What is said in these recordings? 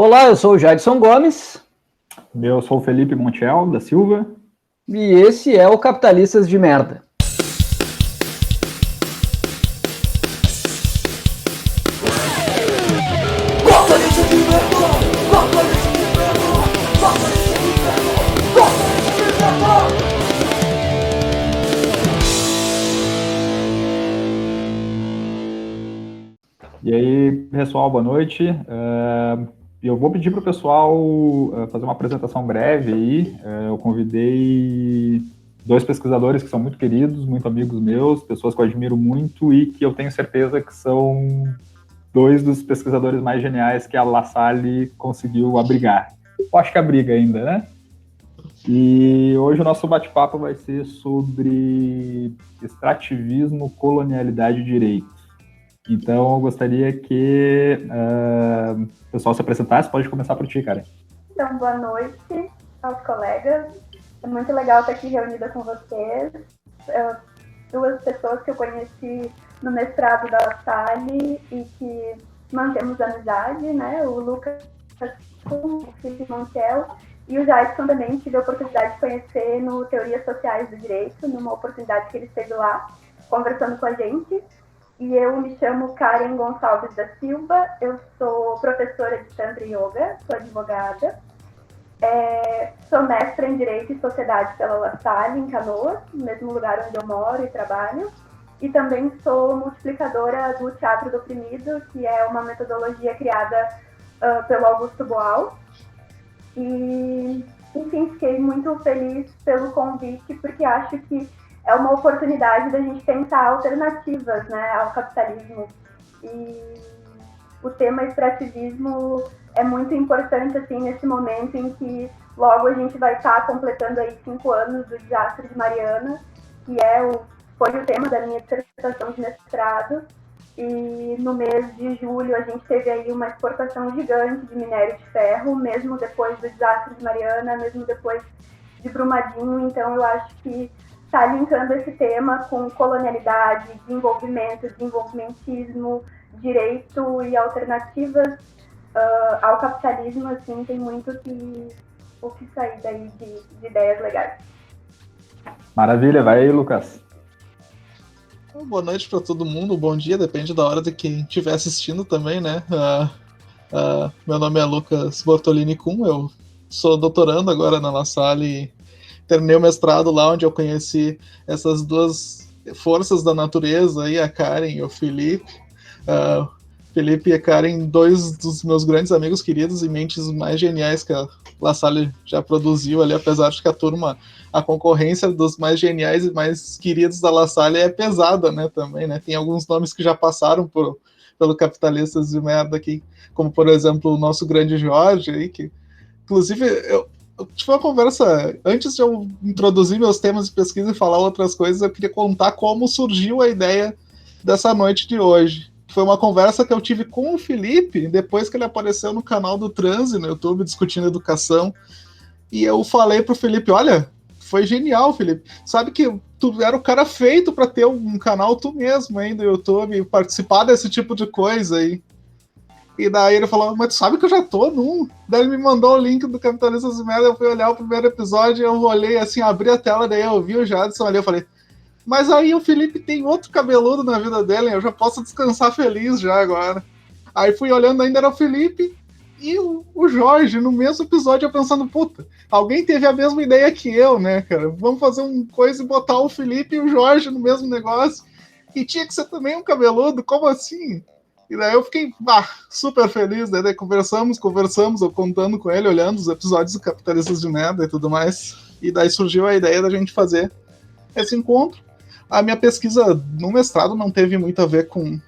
Olá, eu sou o Jadson Gomes. Eu sou o Felipe Montiel, da Silva. E esse é o Capitalistas de Merda. E aí, pessoal, boa noite. Eu vou pedir para o pessoal fazer uma apresentação breve aí. Eu convidei dois pesquisadores que são muito queridos, muito amigos meus, pessoas que eu admiro muito e que eu tenho certeza que são dois dos pesquisadores mais geniais que a La Salle conseguiu abrigar. Eu acho que abriga ainda, né? E hoje o nosso bate-papo vai ser sobre extrativismo, colonialidade e direito. Então, eu gostaria que o pessoal se apresentasse. Pode começar por ti, cara. Então, boa noite aos colegas. É muito legal estar aqui reunida com vocês. Duas pessoas que eu conheci no mestrado da La Salle e que mantemos amizade, né? O Lucas, o Felipe Montiel e o Jadson também tive a oportunidade de conhecer no Teorias Sociais do Direito, numa oportunidade que ele esteve lá conversando com a gente. E eu me chamo Karen Gonçalves da Silva, eu sou professora de Tantra Yoga, sou advogada, sou mestra em Direito e Sociedade pela La Salle, em Canoas, no mesmo lugar onde eu moro e trabalho, e também sou multiplicadora do Teatro do Oprimido, que é uma metodologia criada pelo Augusto Boal. E, enfim, fiquei muito feliz pelo convite, porque acho que é uma oportunidade da gente pensar alternativas, né, ao capitalismo. E o tema extrativismo é muito importante assim, nesse momento em que logo a gente vai estar completando aí 5 anos do desastre de Mariana, que foi o tema da minha dissertação de mestrado. E no mês de julho a gente teve aí uma exportação gigante de minério de ferro, mesmo depois do desastre de Mariana, mesmo depois de Brumadinho. Então eu acho que está linkando esse tema com colonialidade, desenvolvimentismo, direito e alternativas ao capitalismo, assim, tem muito o que sair daí de ideias legais. Maravilha, vai aí, Lucas. Boa noite para todo mundo, bom dia, depende da hora de quem estiver assistindo também, né? Meu nome é Lucas Bortolini Kuhn, eu sou doutorando agora na La Salle. Terminei o mestrado lá onde eu conheci essas duas forças da natureza, aí, a Karen e o Felipe. Felipe e a Karen, dois dos meus grandes amigos queridos e mentes mais geniais que a La Salle já produziu ali, apesar de que a concorrência dos mais geniais e mais queridos da La Salle é pesada, né, também, né? Tem alguns nomes que já passaram pelo Capitalistas de Merda aqui, como, por exemplo, o nosso grande Jorge aí, que, inclusive, eu tive uma conversa, antes de eu introduzir meus temas de pesquisa e falar outras coisas, eu queria contar como surgiu a ideia dessa noite de hoje. Foi uma conversa que eu tive com o Felipe, depois que ele apareceu no canal do Transe, no YouTube, discutindo educação, e eu falei pro Felipe, olha, foi genial, Felipe, sabe que tu era o cara feito para ter um canal tu mesmo aí no YouTube, e participar desse tipo de coisa aí. E daí ele falou, mas tu sabe que eu já tô num. Daí ele me mandou o link do Capitalistas de Merda, eu fui olhar o primeiro episódio, eu olhei assim, abri a tela, daí eu vi o Jadson ali, eu falei, mas aí o Felipe tem outro cabeludo na vida dele, eu já posso descansar feliz já agora. Aí fui olhando, ainda era o Felipe e o Jorge, no mesmo episódio, eu pensando, puta, alguém teve a mesma ideia que eu, né, cara? Vamos fazer uma coisa e botar o Felipe e o Jorge no mesmo negócio. E tinha que ser também um cabeludo, como assim? E daí eu fiquei super feliz, né? Daí conversamos, eu contando com ele, olhando os episódios do Capitalistas de Merda e tudo mais. E daí surgiu a ideia da gente fazer esse encontro. A minha pesquisa no mestrado não teve muito a ver com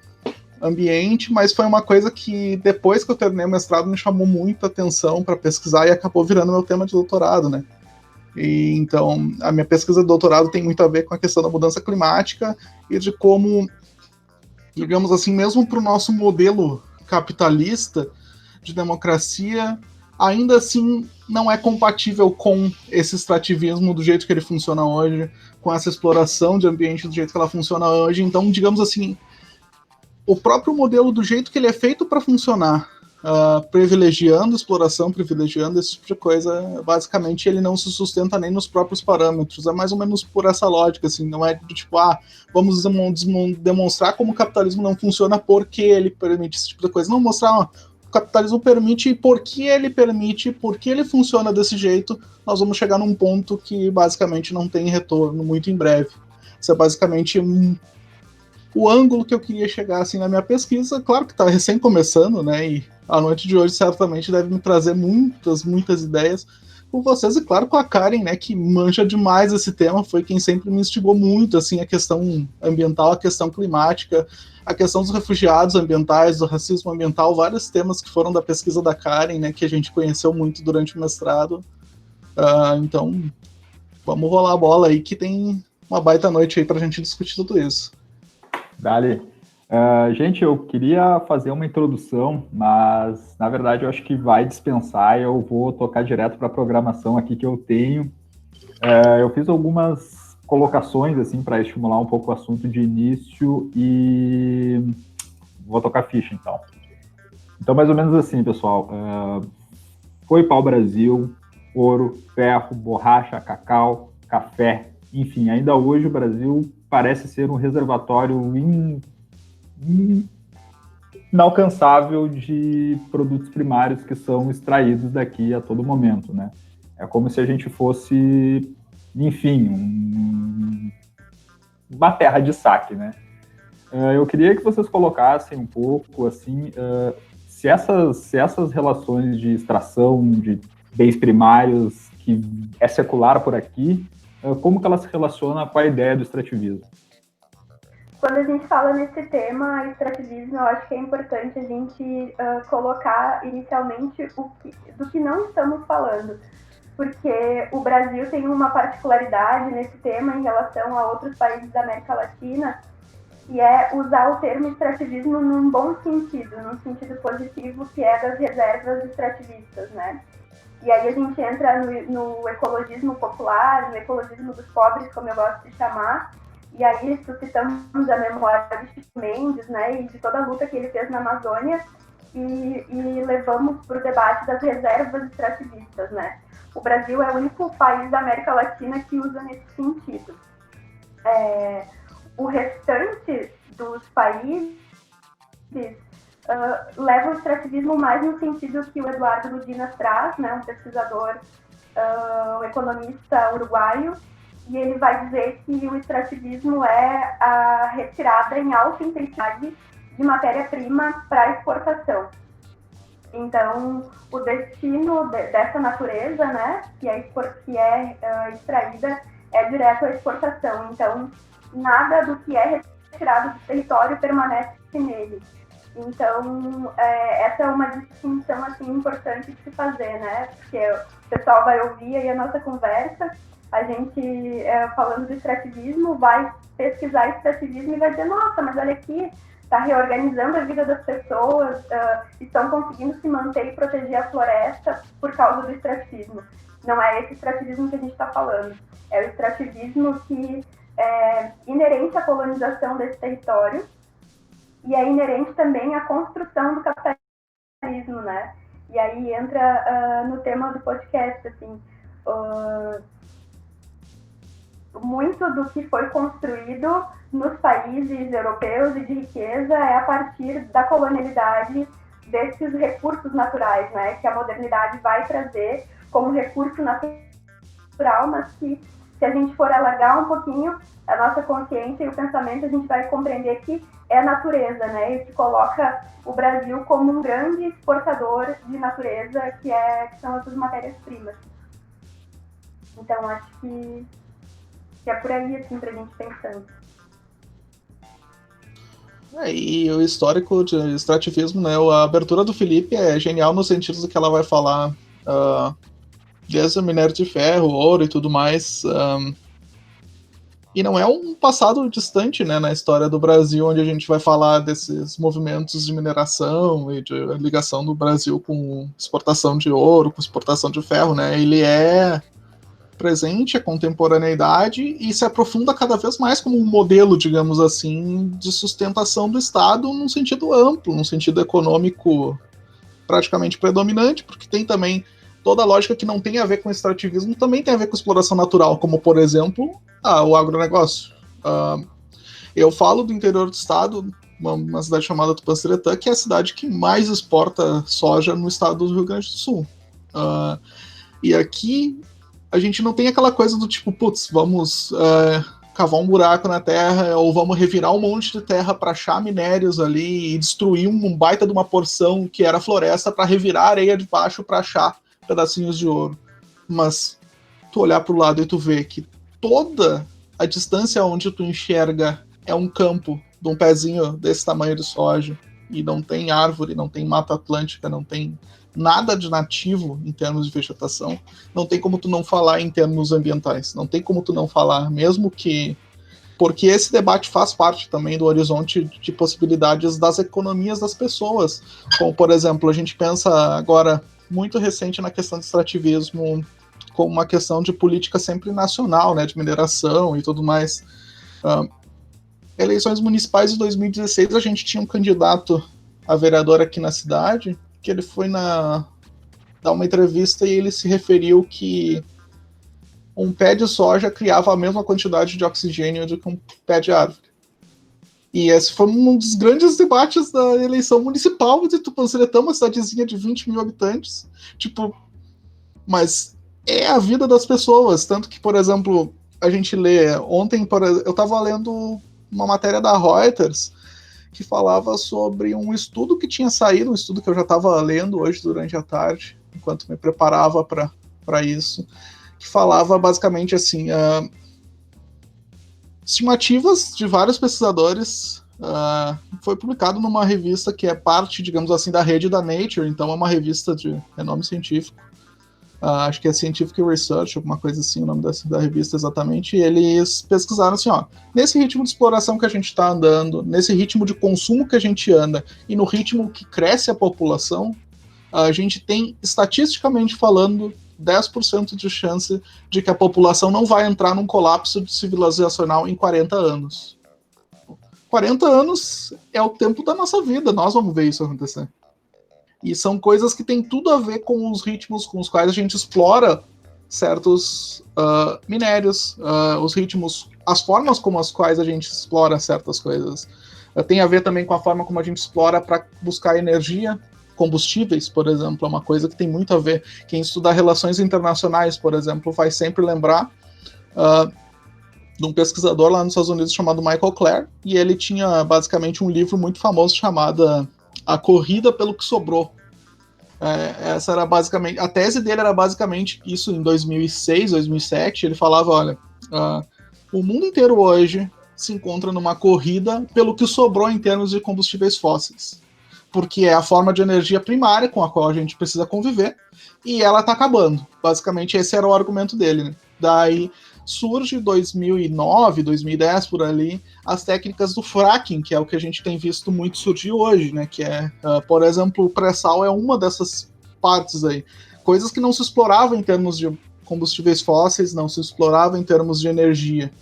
ambiente, mas foi uma coisa que depois que eu terminei o mestrado me chamou muita atenção para pesquisar e acabou virando meu tema de doutorado, né? E então a minha pesquisa de doutorado tem muito a ver com a questão da mudança climática e de como, digamos assim, mesmo para o nosso modelo capitalista de democracia, ainda assim não é compatível com esse extrativismo do jeito que ele funciona hoje, com essa exploração de ambiente do jeito que ela funciona hoje. Então, digamos assim, o próprio modelo do jeito que ele é feito para funcionar privilegiando exploração, privilegiando esse tipo de coisa, basicamente ele não se sustenta nem nos próprios parâmetros. É mais ou menos por essa lógica, assim, não é do tipo, vamos demonstrar como o capitalismo não funciona porque ele permite esse tipo de coisa. Não, mostrar, o capitalismo permite e por que ele funciona desse jeito, nós vamos chegar num ponto que basicamente não tem retorno muito em breve. Isso é basicamente o ângulo que eu queria chegar assim na minha pesquisa. Claro que está recém começando, né? E a noite de hoje certamente deve me trazer muitas ideias com vocês, e claro com a Karen, né, que manja demais esse tema, foi quem sempre me instigou muito, assim, a questão ambiental, a questão climática, a questão dos refugiados ambientais, do racismo ambiental, vários temas que foram da pesquisa da Karen, né, que a gente conheceu muito durante o mestrado. Então, vamos rolar a bola aí, que tem uma baita noite aí pra gente discutir tudo isso. Dali. Gente, eu queria fazer uma introdução, mas na verdade eu acho que vai dispensar. Eu vou tocar direto para a programação aqui que eu tenho. Eu fiz algumas colocações assim para estimular um pouco o assunto de início e vou tocar ficha então. Então, mais ou menos assim, pessoal. Foi pau-brasil, ouro, ferro, borracha, cacau, café, enfim, ainda hoje o Brasil parece ser um reservatório inalcançável de produtos primários que são extraídos daqui a todo momento, né? É como se a gente fosse, enfim, uma terra de saque, né? Eu queria que vocês colocassem um pouco, assim, se essas relações de extração de bens primários, que é secular por aqui, como que ela se relaciona com a ideia do extrativismo? Quando a gente fala nesse tema, extrativismo, eu acho que é importante a gente colocar inicialmente do que não estamos falando, porque o Brasil tem uma particularidade nesse tema em relação a outros países da América Latina, que é usar o termo extrativismo num bom sentido, num sentido positivo, que é das reservas extrativistas, né? E aí a gente entra no ecologismo popular, no ecologismo dos pobres, como eu gosto de chamar. E aí suscitamos a memória de Chico Mendes, né, e de toda a luta que ele fez na Amazônia, e levamos para o debate das reservas extrativistas, né. O Brasil é o único país da América Latina que usa nesse sentido. O restante dos países leva o extrativismo mais no sentido que o Eduardo Ludinas traz, né, um pesquisador, um economista uruguaio, e ele vai dizer que o extrativismo é a retirada em alta intensidade de matéria-prima para exportação. Então, o destino dessa natureza, né, que é extraída, é direto à exportação. Então, nada do que é retirado do território permanece nele. Então, essa é uma distinção assim, importante de se fazer, né, porque o pessoal vai ouvir aí a nossa conversa. A gente, falando do extrativismo, vai pesquisar extrativismo e vai dizer, nossa, mas olha aqui, está reorganizando a vida das pessoas, estão conseguindo se manter e proteger a floresta por causa do extrativismo. Não é esse extrativismo que a gente está falando. É o extrativismo que é inerente à colonização desse território e é inerente também à construção do capitalismo, né? E aí entra no tema do podcast, assim, muito do que foi construído nos países europeus e de riqueza é a partir da colonialidade desses recursos naturais, né, que a modernidade vai trazer como recurso natural, mas que, se a gente for alargar um pouquinho a nossa consciência e o pensamento, a gente vai compreender que é a natureza, né, e que coloca o Brasil como um grande exportador de natureza, que são essas matérias-primas. Então, acho que é por aí, assim, pra gente pensando. E o histórico de extrativismo, né, a abertura do Felipe é genial no sentido de que ela vai falar desde o minério de ferro, ouro e tudo mais, e não é um passado distante, né, na história do Brasil, onde a gente vai falar desses movimentos de mineração e de ligação do Brasil com exportação de ouro, com exportação de ferro, né, ele é presente, a contemporaneidade, e se aprofunda cada vez mais como um modelo, digamos assim, de sustentação do Estado num sentido amplo, num sentido econômico praticamente predominante, porque tem também toda a lógica que não tem a ver com extrativismo, também tem a ver com exploração natural, como, por exemplo, o agronegócio. Eu falo do interior do estado, uma cidade chamada Tupã-Seretã, que é a cidade que mais exporta soja no estado do Rio Grande do Sul. E aqui a gente não tem aquela coisa do tipo, putz, vamos cavar um buraco na terra ou vamos revirar um monte de terra para achar minérios ali e destruir um baita de uma porção que era floresta para revirar a areia de baixo para achar pedacinhos de ouro. Mas tu olhar para o lado e tu ver que toda a distância onde tu enxerga é um campo de um pezinho desse tamanho de soja e não tem árvore, não tem mata atlântica, não tem nada de nativo em termos de vegetação, não tem como tu não falar em termos ambientais, não tem como tu não falar, mesmo que... Porque esse debate faz parte também do horizonte de possibilidades das economias das pessoas, como, por exemplo, a gente pensa agora, muito recente, na questão do extrativismo como uma questão de política sempre nacional, né, de mineração e tudo mais. Eleições municipais de 2016, a gente tinha um candidato a vereador aqui na cidade, que ele foi dar uma entrevista e ele se referiu que um pé de soja criava a mesma quantidade de oxigênio do que um pé de árvore. E esse foi um dos grandes debates da eleição municipal de Tupã-Seretã, uma cidadezinha de 20 mil habitantes. Tipo, mas é a vida das pessoas. Tanto que, por exemplo, a gente lê... Ontem, eu estava lendo uma matéria da Reuters que falava sobre um estudo que tinha saído, um estudo que eu já estava lendo hoje durante a tarde, enquanto me preparava para isso, que falava basicamente assim, estimativas de vários pesquisadores, foi publicado numa revista que é parte, digamos assim, da rede da Nature, então é uma revista de renome científico, acho que é Scientific Research, alguma coisa assim, o nome da revista exatamente, e eles pesquisaram assim, nesse ritmo de exploração que a gente está andando, nesse ritmo de consumo que a gente anda, e no ritmo que cresce a população, a gente tem, estatisticamente falando, 10% de chance de que a população não vai entrar num colapso civilizacional em 40 anos. 40 anos é o tempo da nossa vida, nós vamos ver isso acontecer. E são coisas que têm tudo a ver com os ritmos com os quais a gente explora certos minérios, os ritmos, as formas como as quais a gente explora certas coisas. Tem a ver também com a forma como a gente explora para buscar energia. Combustíveis, por exemplo, é uma coisa que tem muito a ver. Quem estuda relações internacionais, por exemplo, vai sempre lembrar de um pesquisador lá nos Estados Unidos chamado Michael Clare, e ele tinha basicamente um livro muito famoso chamado A Corrida pelo que Sobrou. Essa era basicamente, a tese dele era basicamente isso. Em 2006, 2007, ele falava, olha, o mundo inteiro hoje se encontra numa corrida pelo que sobrou em termos de combustíveis fósseis, porque é a forma de energia primária com a qual a gente precisa conviver, e ela está acabando. Basicamente, esse era o argumento dele, né? Daí surge 2009, 2010, por ali, as técnicas do fracking, que é o que a gente tem visto muito surgir hoje, né? Que é, por exemplo, o pré-sal é uma dessas partes aí. Coisas que não se exploravam em termos de combustíveis fósseis, não se exploravam em termos de energia.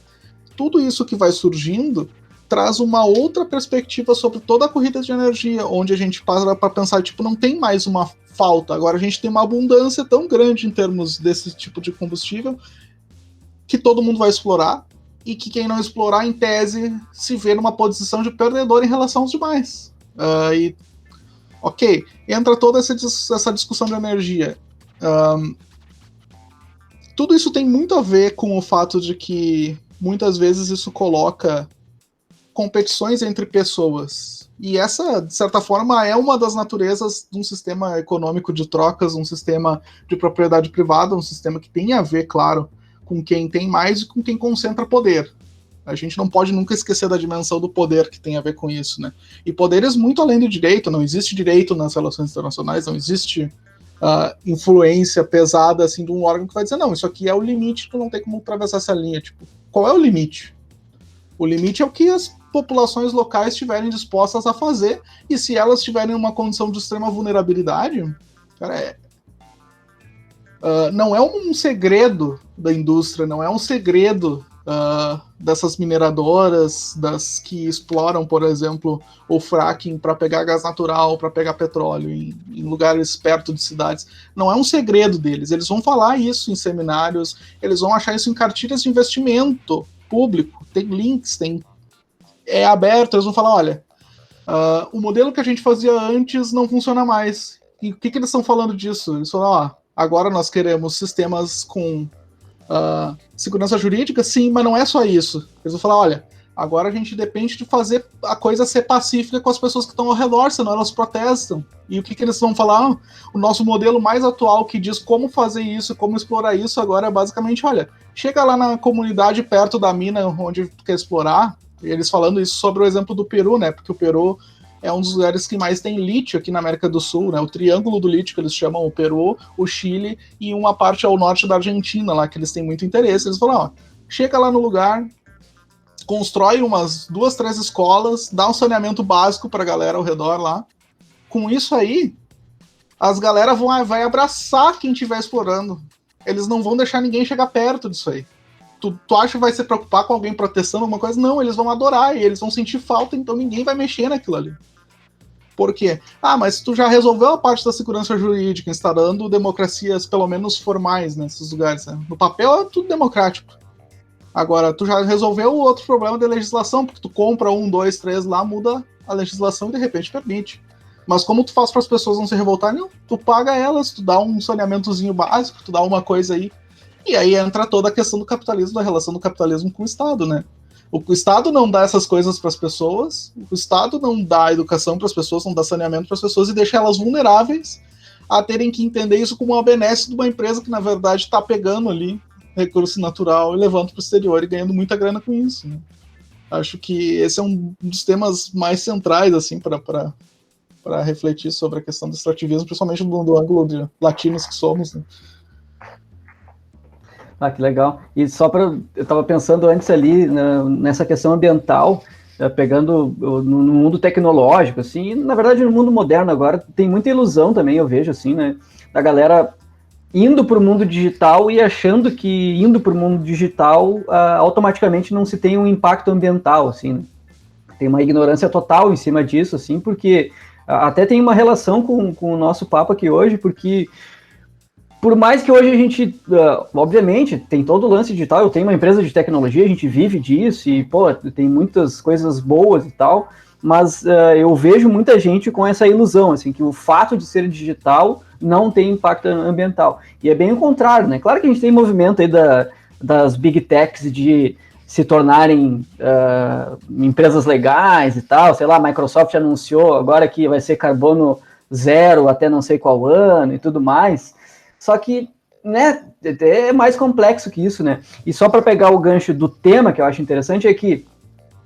Tudo isso que vai surgindo traz uma outra perspectiva sobre toda a corrida de energia, onde a gente passa para pensar, tipo, não tem mais uma falta, agora a gente tem uma abundância tão grande em termos desse tipo de combustível que todo mundo vai explorar, e que quem não explorar, em tese, se vê numa posição de perdedor em relação aos demais. Ok, entra toda essa discussão de energia. Tudo isso tem muito a ver com o fato de que muitas vezes isso coloca competições entre pessoas. E essa, de certa forma, é uma das naturezas de um sistema econômico de trocas, um sistema de propriedade privada, um sistema que tem a ver, claro, com quem tem mais e com quem concentra poder. A gente não pode nunca esquecer da dimensão do poder que tem a ver com isso, né? E poderes muito além do direito, não existe direito nas relações internacionais, não existe influência pesada assim, de um órgão que vai dizer, não, isso aqui é o limite, tu não tem como atravessar essa linha. Tipo, qual é o limite? O limite é o que as populações locais estiverem dispostas a fazer, e se elas estiverem em uma condição de extrema vulnerabilidade, cara, não é um segredo da indústria, não é um segredo dessas mineradoras, das que exploram, por exemplo, o fracking para pegar gás natural, para pegar petróleo em lugares perto de cidades. Não é um segredo deles. Eles vão falar isso em seminários, eles vão achar isso em cartilhas de investimento público. Tem links, é aberto. Eles vão falar, olha, o modelo que a gente fazia antes não funciona mais. E o que eles estão falando disso? Eles falam, agora nós queremos sistemas com segurança jurídica, sim, mas não é só isso. Eles vão falar, olha, agora a gente depende de fazer a coisa ser pacífica com as pessoas que estão ao redor, senão elas protestam. E o que eles vão falar? O nosso modelo mais atual que diz como fazer isso, como explorar isso, agora é basicamente, olha, chega lá na comunidade perto da mina onde tu quer explorar, e eles falando isso sobre o exemplo do Peru, né, porque o Peru é um dos lugares que mais tem lítio aqui na América do Sul, né? O triângulo do lítio, que eles chamam o Peru, o Chile e uma parte ao norte da Argentina, lá que eles têm muito interesse. Eles falam, chega lá no lugar, constrói umas 2, 3 escolas, dá um saneamento básico pra galera ao redor lá. Com isso aí, as galera vai abraçar quem estiver explorando. Eles não vão deixar ninguém chegar perto disso aí. Tu acha que vai se preocupar com alguém protestando alguma coisa? Não, eles vão adorar e eles vão sentir falta, então ninguém vai mexer naquilo ali. Por quê? Mas tu já resolveu a parte da segurança jurídica, instalando democracias, pelo menos formais, nesses lugares. Né? No papel é tudo democrático. Agora, tu já resolveu o outro problema da legislação, porque tu compra 1, 2, 3 lá, muda a legislação e de repente permite. Mas como tu faz para as pessoas não se revoltarem? Não, tu paga elas, tu dá um saneamentozinho básico, tu dá uma coisa aí. E aí entra toda a questão do capitalismo, da relação do capitalismo com o Estado, né? O Estado não dá essas coisas para as pessoas, o Estado não dá educação para as pessoas, não dá saneamento para as pessoas e deixa elas vulneráveis a terem que entender isso como uma benesse de uma empresa que, na verdade, está pegando ali recurso natural e levando para o exterior e ganhando muita grana com isso. Né? Acho que esse é um dos temas mais centrais assim, para refletir sobre a questão do extrativismo, principalmente do ângulo de latinos que somos. Né? Que legal. E eu estava pensando antes ali nessa questão ambiental, pegando no mundo tecnológico, assim, e, na verdade no mundo moderno agora tem muita ilusão também, eu vejo, assim, né, da galera indo para o mundo digital e achando que indo para o mundo digital automaticamente não se tem um impacto ambiental, assim, né? Tem uma ignorância total em cima disso, assim, porque até tem uma relação com o nosso papo aqui hoje, porque por mais que hoje a gente, obviamente, tem todo o lance digital, eu tenho uma empresa de tecnologia, a gente vive disso e, tem muitas coisas boas e tal, mas eu vejo muita gente com essa ilusão, assim, que o fato de ser digital não tem impacto ambiental. E é bem o contrário, né? Claro que a gente tem movimento aí das big techs de se tornarem empresas legais e tal, sei lá, a Microsoft anunciou agora que vai ser carbono zero até não sei qual ano e tudo mais. Só que, né, é mais complexo que isso, né? E só para pegar o gancho do tema, que eu acho interessante, é que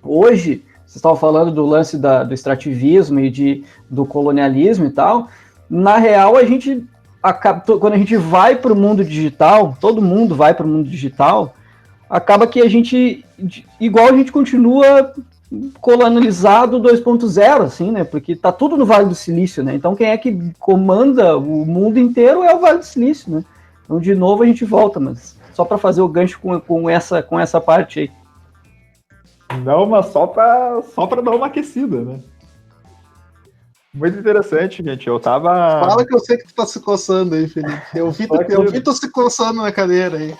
hoje, vocês estavam falando do lance do extrativismo e do colonialismo e tal, na real, a gente quando a gente vai para o mundo digital, todo mundo vai para o mundo digital, acaba que a gente continua colonializado 2.0, assim, né? Porque tá tudo no Vale do Silício, né? Então quem é que comanda o mundo inteiro é o Vale do Silício, né? Então de novo a gente volta, mas só para fazer o gancho com essa parte aí. Não, mas só para dar uma aquecida, né? Muito interessante, gente. Eu tava... Fala que eu sei que tu tá se coçando aí, Felipe. Eu vi tu se coçando na cadeira aí.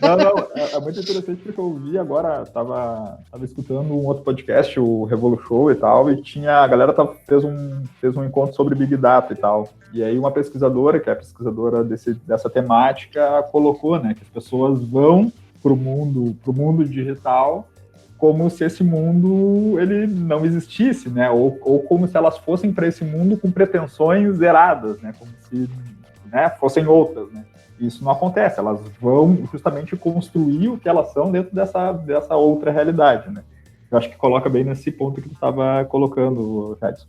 Não, é muito interessante porque eu vi agora, tava escutando um outro podcast, o Revolu Show e tal, e a galera fez um encontro sobre Big Data e tal. E aí uma pesquisadora, que é a pesquisadora dessa temática, colocou, né, que as pessoas vão pro mundo digital como se esse mundo ele não existisse, né, ou como se elas fossem para esse mundo com pretensões zeradas, né, como se, né, fossem outras, né. Isso não acontece, elas vão justamente construir o que elas são dentro dessa outra realidade, né? Eu acho que coloca bem nesse ponto que tu estava colocando, Jadson.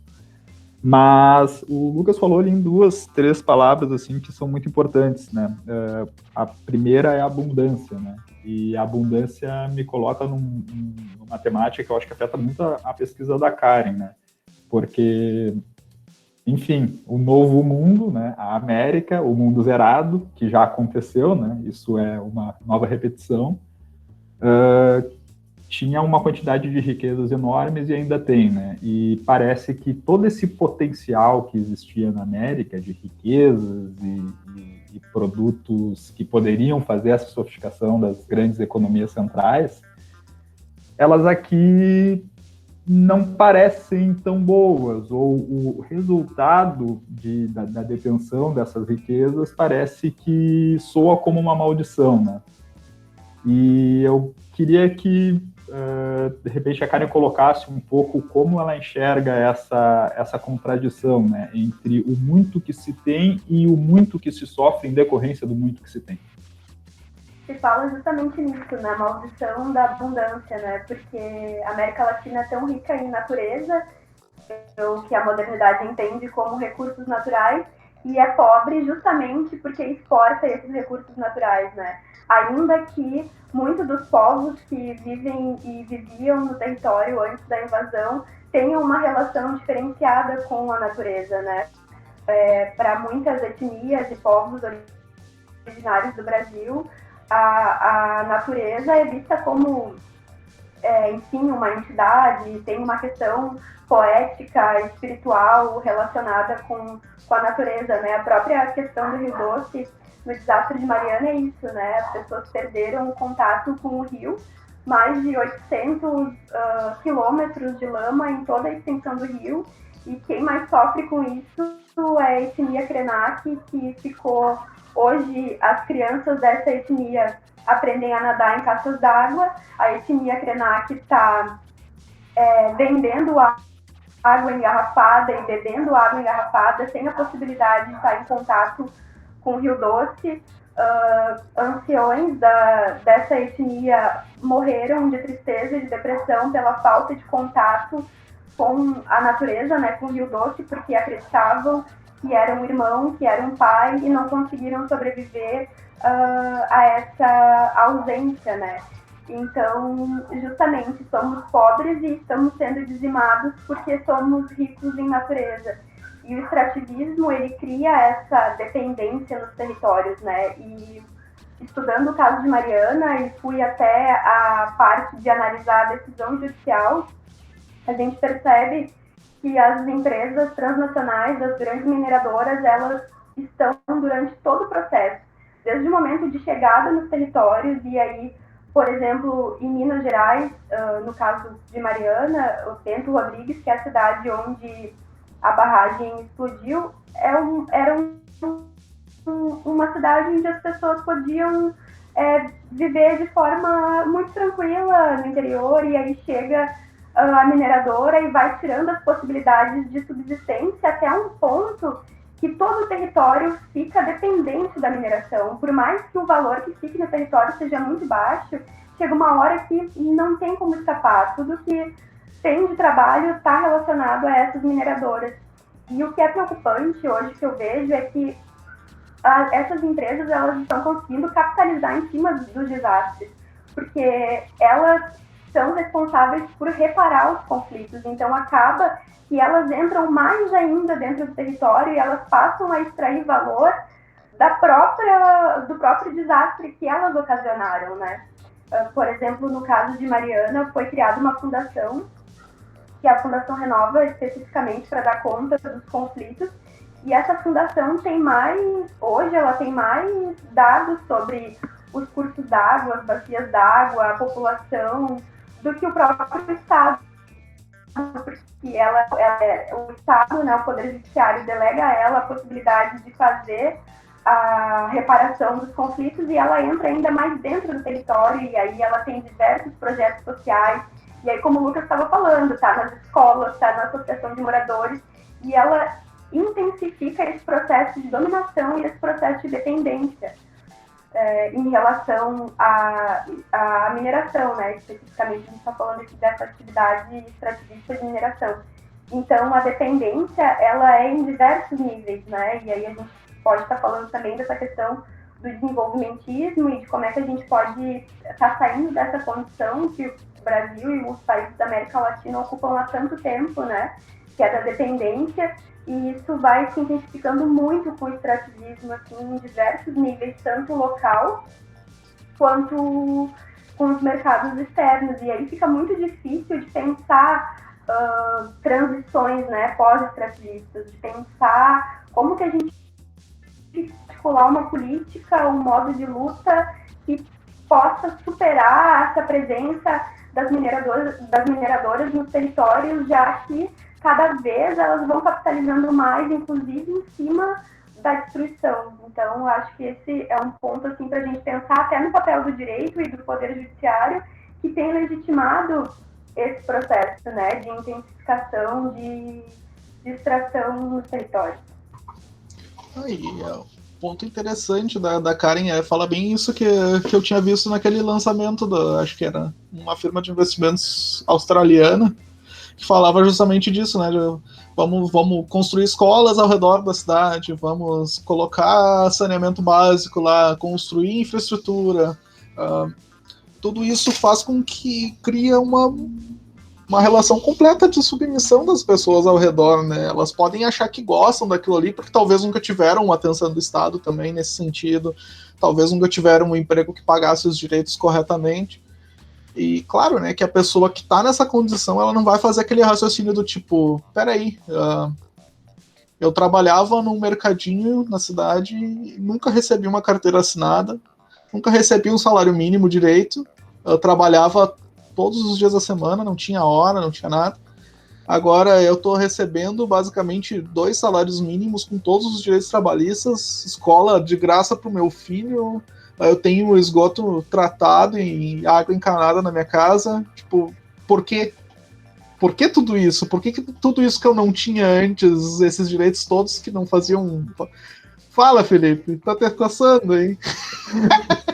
Mas o Lucas falou ali em 2, 3 palavras assim que são muito importantes, né? A primeira é a abundância, né? E a abundância me coloca numa temática que eu acho que afeta muito a pesquisa da Karen, né? Porque... Enfim, o novo mundo, né, a América, o mundo zerado, que já aconteceu, né, isso é uma nova repetição, tinha uma quantidade de riquezas enormes e ainda tem, né? E parece que todo esse potencial que existia na América de riquezas e produtos que poderiam fazer essa sofisticação das grandes economias centrais, elas aqui não parecem tão boas, ou o resultado da detenção dessas riquezas parece que soa como uma maldição, né? E eu queria que, de repente, a Karen colocasse um pouco como ela enxerga essa contradição, né, entre o muito que se tem e o muito que se sofre em decorrência do muito que se tem. Se fala justamente nisso, na maldição da abundância, né? Porque a América Latina é tão rica em natureza, o que a modernidade entende como recursos naturais, e é pobre justamente porque exporta esses recursos naturais, né? Ainda que muitos dos povos que vivem e viviam no território antes da invasão tenham uma relação diferenciada com a natureza, né? Para muitas etnias e povos originários do Brasil, a natureza é vista como, enfim, uma entidade, tem uma questão poética, espiritual relacionada com a natureza, né? A própria questão do Rio Doce, no desastre de Mariana, é isso, né? As pessoas perderam o contato com o rio, mais de 800 quilômetros de lama em toda a extensão do rio, e quem mais sofre com isso é a etnia Krenak, que ficou... Hoje, as crianças dessa etnia aprendem a nadar em caixas d'água. A etnia Krenak está vendendo água engarrafada e bebendo água engarrafada sem a possibilidade de estar em contato com o Rio Doce. Anciões dessa etnia morreram de tristeza e de depressão pela falta de contato com a natureza, né, com o Rio Doce, porque acreditavam que era um irmão, que era um pai, e não conseguiram sobreviver a essa ausência, né? Então, justamente, somos pobres e estamos sendo dizimados porque somos ricos em natureza. E o extrativismo, ele cria essa dependência nos territórios, né? E estudando o caso de Mariana, e fui até a parte de analisar a decisão judicial, a gente percebe que as empresas transnacionais, as grandes mineradoras, elas estão durante todo o processo, desde o momento de chegada nos territórios. E aí, por exemplo, em Minas Gerais, no caso de Mariana, o Bento Rodrigues, que é a cidade onde a barragem explodiu, era uma cidade onde as pessoas podiam viver de forma muito tranquila no interior, e aí chega a mineradora e vai tirando as possibilidades de subsistência até um ponto que todo o território fica dependente da mineração. Por mais que o valor que fique no território seja muito baixo, chega uma hora que não tem como escapar. Tudo que tem de trabalho está relacionado a essas mineradoras. E o que é preocupante hoje, que eu vejo, é que essas empresas, elas estão conseguindo capitalizar em cima dos desastres, porque elas são responsáveis por reparar os conflitos. Então acaba que elas entram mais ainda dentro do território e elas passam a extrair valor do próprio desastre que elas ocasionaram, né? Por exemplo, no caso de Mariana, foi criada uma fundação, que é a Fundação Renova, especificamente para dar conta dos conflitos. E essa fundação hoje ela tem mais dados sobre os cursos d'água, as bacias d'água, a população, do que o próprio Estado, porque o Estado, né, o Poder Judiciário, delega a ela a possibilidade de fazer a reparação dos conflitos, e ela entra ainda mais dentro do território, e aí ela tem diversos projetos sociais, e aí, como o Lucas estava falando, está nas escolas, está na associação de moradores, e ela intensifica esse processo de dominação e esse processo de dependência em relação à mineração, né? Especificamente, a gente está falando aqui dessa atividade extrativista de mineração. Então, a dependência, ela é em diversos níveis, né? E aí a gente pode estar falando também dessa questão do desenvolvimentismo e de como é que a gente pode estar saindo dessa condição que o Brasil e os países da América Latina ocupam há tanto tempo, né? Que é da dependência. E isso vai se intensificando muito com o extrativismo, assim, em diversos níveis, tanto local quanto com os mercados externos, e aí fica muito difícil de pensar transições, né, pós-extrativistas, de pensar como que a gente articular uma política, um modo de luta que possa superar essa presença das mineradoras nos territórios, já que cada vez elas vão capitalizando mais, inclusive em cima da destruição. Então, eu acho que esse é um ponto assim, para a gente pensar até no papel do direito e do poder judiciário, que tem legitimado esse processo, né, de intensificação, de extração nos territórios. Aí, ponto interessante da Karen fala bem isso que eu tinha visto naquele lançamento acho que era uma firma de investimentos australiana, que falava justamente disso, né? Vamos construir escolas ao redor da cidade, vamos colocar saneamento básico lá, construir infraestrutura. Tudo isso faz com que cria uma relação completa de submissão das pessoas ao redor, né? Elas podem achar que gostam daquilo ali, porque talvez nunca tiveram uma atenção do Estado também nesse sentido, talvez nunca tiveram um emprego que pagasse os direitos corretamente. E claro, né, que a pessoa que está nessa condição, ela não vai fazer aquele raciocínio do tipo, peraí, eu trabalhava num mercadinho na cidade e nunca recebi uma carteira assinada, nunca recebi um salário mínimo direito, eu trabalhava todos os dias da semana, não tinha hora, não tinha nada. Agora eu estou recebendo basicamente 2 salários mínimos com todos os direitos trabalhistas, escola de graça para o meu filho, eu tenho esgoto tratado e água encanada na minha casa. Tipo, por quê? Por que tudo isso? Por que tudo isso que eu não tinha antes, esses direitos todos que não faziam... Fala, Felipe, tá te coçando, hein?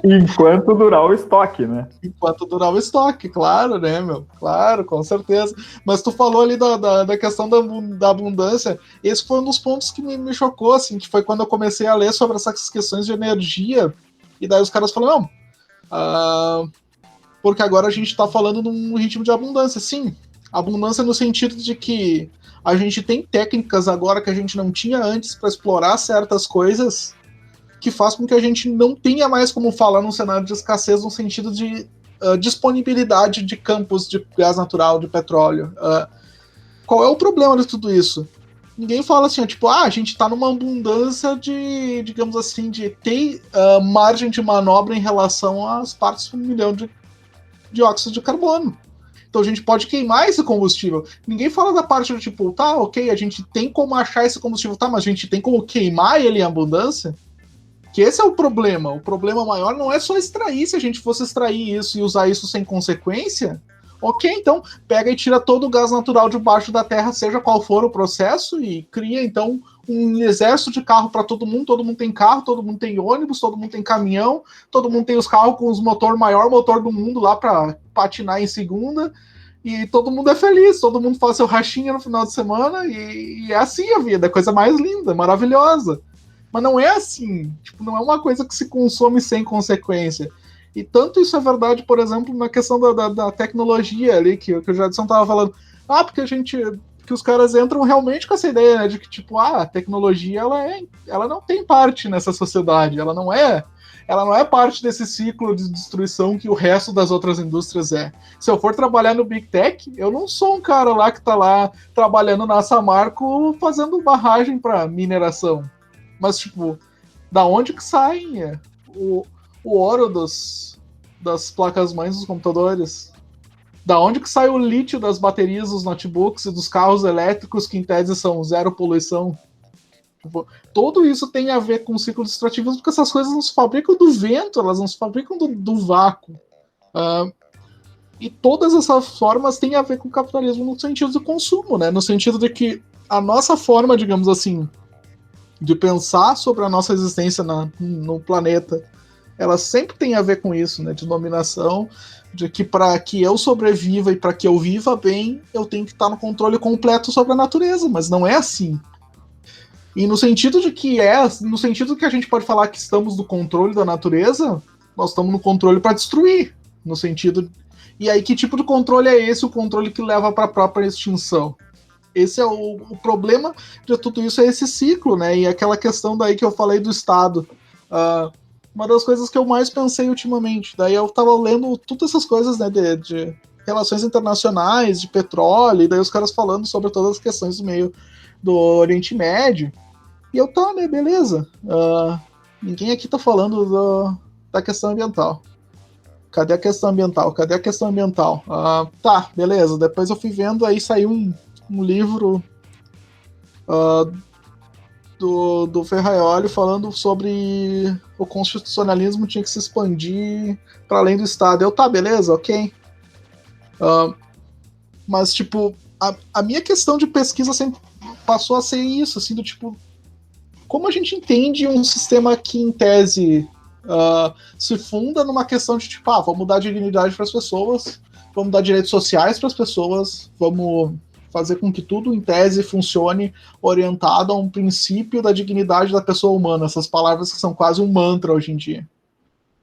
Enquanto durar o estoque, né? Enquanto durar o estoque, claro, né, meu? Claro, com certeza. Mas tu falou ali da questão da abundância. Esse foi um dos pontos que me chocou, assim, que foi quando eu comecei a ler sobre essas questões de energia. E daí os caras falaram, não, porque agora a gente tá falando num ritmo de abundância. Sim, abundância no sentido de que a gente tem técnicas agora que a gente não tinha antes para explorar certas coisas que faz com que a gente não tenha mais como falar num cenário de escassez no sentido de disponibilidade de campos de gás natural, de petróleo. Qual é o problema de tudo isso? Ninguém fala assim, tipo, a gente tá numa abundância de, digamos assim, de ter margem de manobra em relação às partes por milhão de dióxido de carbono. Então a gente pode queimar esse combustível. Ninguém fala da parte do tipo, tá, ok, a gente tem como achar esse combustível, tá, mas a gente tem como queimar ele em abundância? Que esse é o problema. O problema maior não é só extrair. Se a gente fosse extrair isso e usar isso sem consequência, ok, então pega e tira todo o gás natural debaixo da terra, seja qual for o processo, e cria então um exército de carro para todo mundo tem carro, todo mundo tem ônibus, todo mundo tem caminhão, todo mundo tem os carros com os maior motor do mundo lá para patinar em segunda, e todo mundo é feliz, todo mundo faz seu rachinha no final de semana, e é assim a vida, é a coisa mais linda, maravilhosa. Mas não é assim, tipo, não é uma coisa que se consome sem consequência. E tanto isso é verdade, por exemplo, na questão da tecnologia ali, que o Jadson estava falando. Porque que os caras entram realmente com essa ideia, né, de que, tipo, a tecnologia, ela não tem parte nessa sociedade, ela não é parte desse ciclo de destruição que o resto das outras indústrias é. Se eu for trabalhar no Big Tech, eu não sou um cara lá que tá lá trabalhando na Samarco fazendo barragem para mineração. Mas, tipo, da onde que sai o ouro das placas-mães dos computadores? Da onde que sai o lítio das baterias dos notebooks e dos carros elétricos que, em tese, são zero poluição? Tudo isso tem a ver com o ciclo de extrativismo, porque essas coisas não se fabricam do vento, elas não se fabricam do vácuo. E todas essas formas têm a ver com o capitalismo no sentido do consumo, né? No sentido de que a nossa forma, digamos assim, de pensar sobre a nossa existência no planeta, ela sempre tem a ver com isso, né? De dominação, de que para que eu sobreviva e para que eu viva bem, eu tenho que estar no controle completo sobre a natureza, mas não é assim. E no sentido que a gente pode falar que estamos no controle da natureza, nós estamos no controle para destruir, no sentido. E aí que tipo de controle é esse? O controle que leva para a própria extinção. Esse é o problema de tudo isso, é esse ciclo, né? E aquela questão daí que eu falei do Estado. uma das coisas que eu mais pensei ultimamente. Daí eu tava lendo todas essas coisas, né, de relações internacionais, de petróleo, e daí os caras falando sobre todas as questões do meio do Oriente Médio. E eu, tá, né, beleza. Ninguém aqui tá falando da questão ambiental. Cadê a questão ambiental? Cadê a questão ambiental? Tá, beleza. Depois eu fui vendo, aí saiu um livro do Ferraioli falando sobre o constitucionalismo tinha que se expandir para além do Estado. Eu, tá, beleza, ok. Mas, tipo, a minha questão de pesquisa sempre passou a ser isso, assim, do tipo, como a gente entende um sistema que, em tese, se funda numa questão de, tipo, vamos dar dignidade para as pessoas, vamos dar direitos sociais para as pessoas, vamos fazer com que tudo, em tese, funcione orientado a um princípio da dignidade da pessoa humana. Essas palavras que são quase um mantra hoje em dia.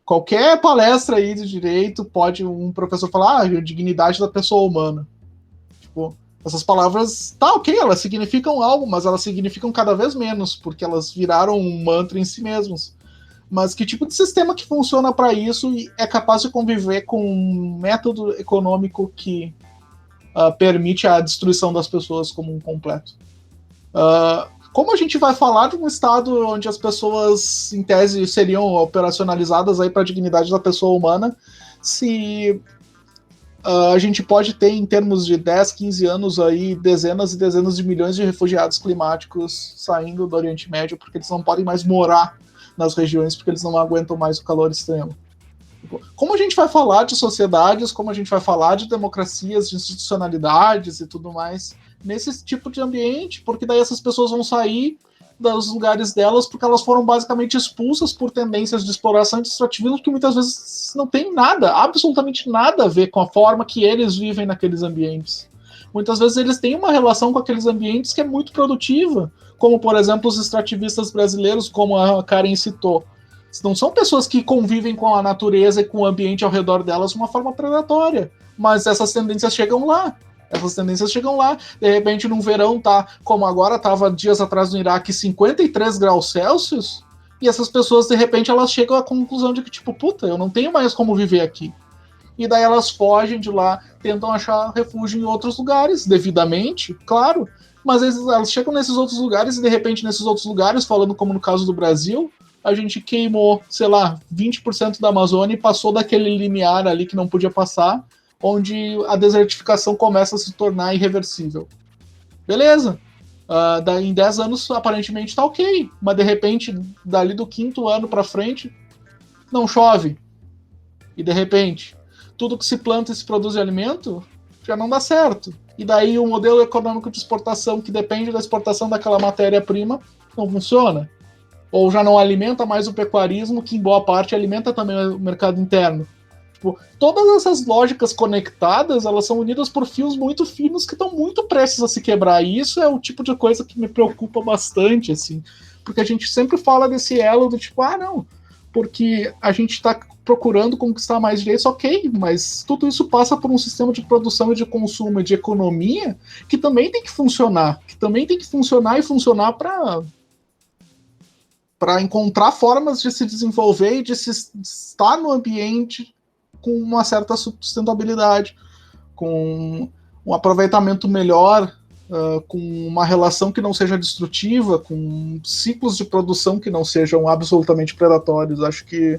Qualquer palestra aí de direito pode um professor falar, dignidade da pessoa humana. Tipo, essas palavras, tá, ok, elas significam algo, mas elas significam cada vez menos, porque elas viraram um mantra em si mesmas. Mas que tipo de sistema que funciona para isso e é capaz de conviver com um método econômico que permite a destruição das pessoas como um completo? Como a gente vai falar de um estado onde as pessoas, em tese, seriam operacionalizadas para a dignidade da pessoa humana, se a gente pode ter, em termos de 10, 15 anos, aí, dezenas e dezenas de milhões de refugiados climáticos saindo do Oriente Médio porque eles não podem mais morar nas regiões porque eles não aguentam mais o calor extremo? Como a gente vai falar de sociedades, como a gente vai falar de democracias, de institucionalidades e tudo mais nesse tipo de ambiente? Porque daí essas pessoas vão sair dos lugares delas porque elas foram basicamente expulsas por tendências de exploração e de extrativismo que muitas vezes não tem nada, absolutamente nada a ver com a forma que eles vivem naqueles ambientes. Muitas vezes eles têm uma relação com aqueles ambientes que é muito produtiva, como, por exemplo, os extrativistas brasileiros, como a Karen citou. Não são pessoas que convivem com a natureza e com o ambiente ao redor delas de uma forma predatória, mas essas tendências chegam lá. De repente, num verão, tá, como agora, estava dias atrás no Iraque, 53 graus Celsius, e essas pessoas, de repente, elas chegam à conclusão de que, tipo, puta, eu não tenho mais como viver aqui. E daí elas fogem de lá, tentam achar refúgio em outros lugares, devidamente, claro, mas elas chegam nesses outros lugares e, de repente, nesses outros lugares, falando como no caso do Brasil, a gente queimou, sei lá, 20% da Amazônia e passou daquele limiar ali que não podia passar, onde a desertificação começa a se tornar irreversível. Beleza. Daí em 10 anos, aparentemente, tá ok. Mas, de repente, dali do 5º ano pra frente, não chove. E, de repente, tudo que se planta e se produz de alimento já não dá certo. E daí o modelo econômico de exportação, que depende da exportação daquela matéria-prima, não funciona. Ou já não alimenta mais o pecuarismo, que em boa parte alimenta também o mercado interno. Tipo, todas essas lógicas conectadas, elas são unidas por fios muito finos que estão muito prestes a se quebrar. E isso é o tipo de coisa que me preocupa bastante, assim. Porque a gente sempre fala desse elo do tipo, não, porque a gente está procurando conquistar mais direitos, ok, mas tudo isso passa por um sistema de produção e de consumo e de economia que também tem que funcionar. E funcionar para encontrar formas de se desenvolver e de se estar no ambiente com uma certa sustentabilidade, com um aproveitamento melhor, com uma relação que não seja destrutiva, com ciclos de produção que não sejam absolutamente predatórios. Acho que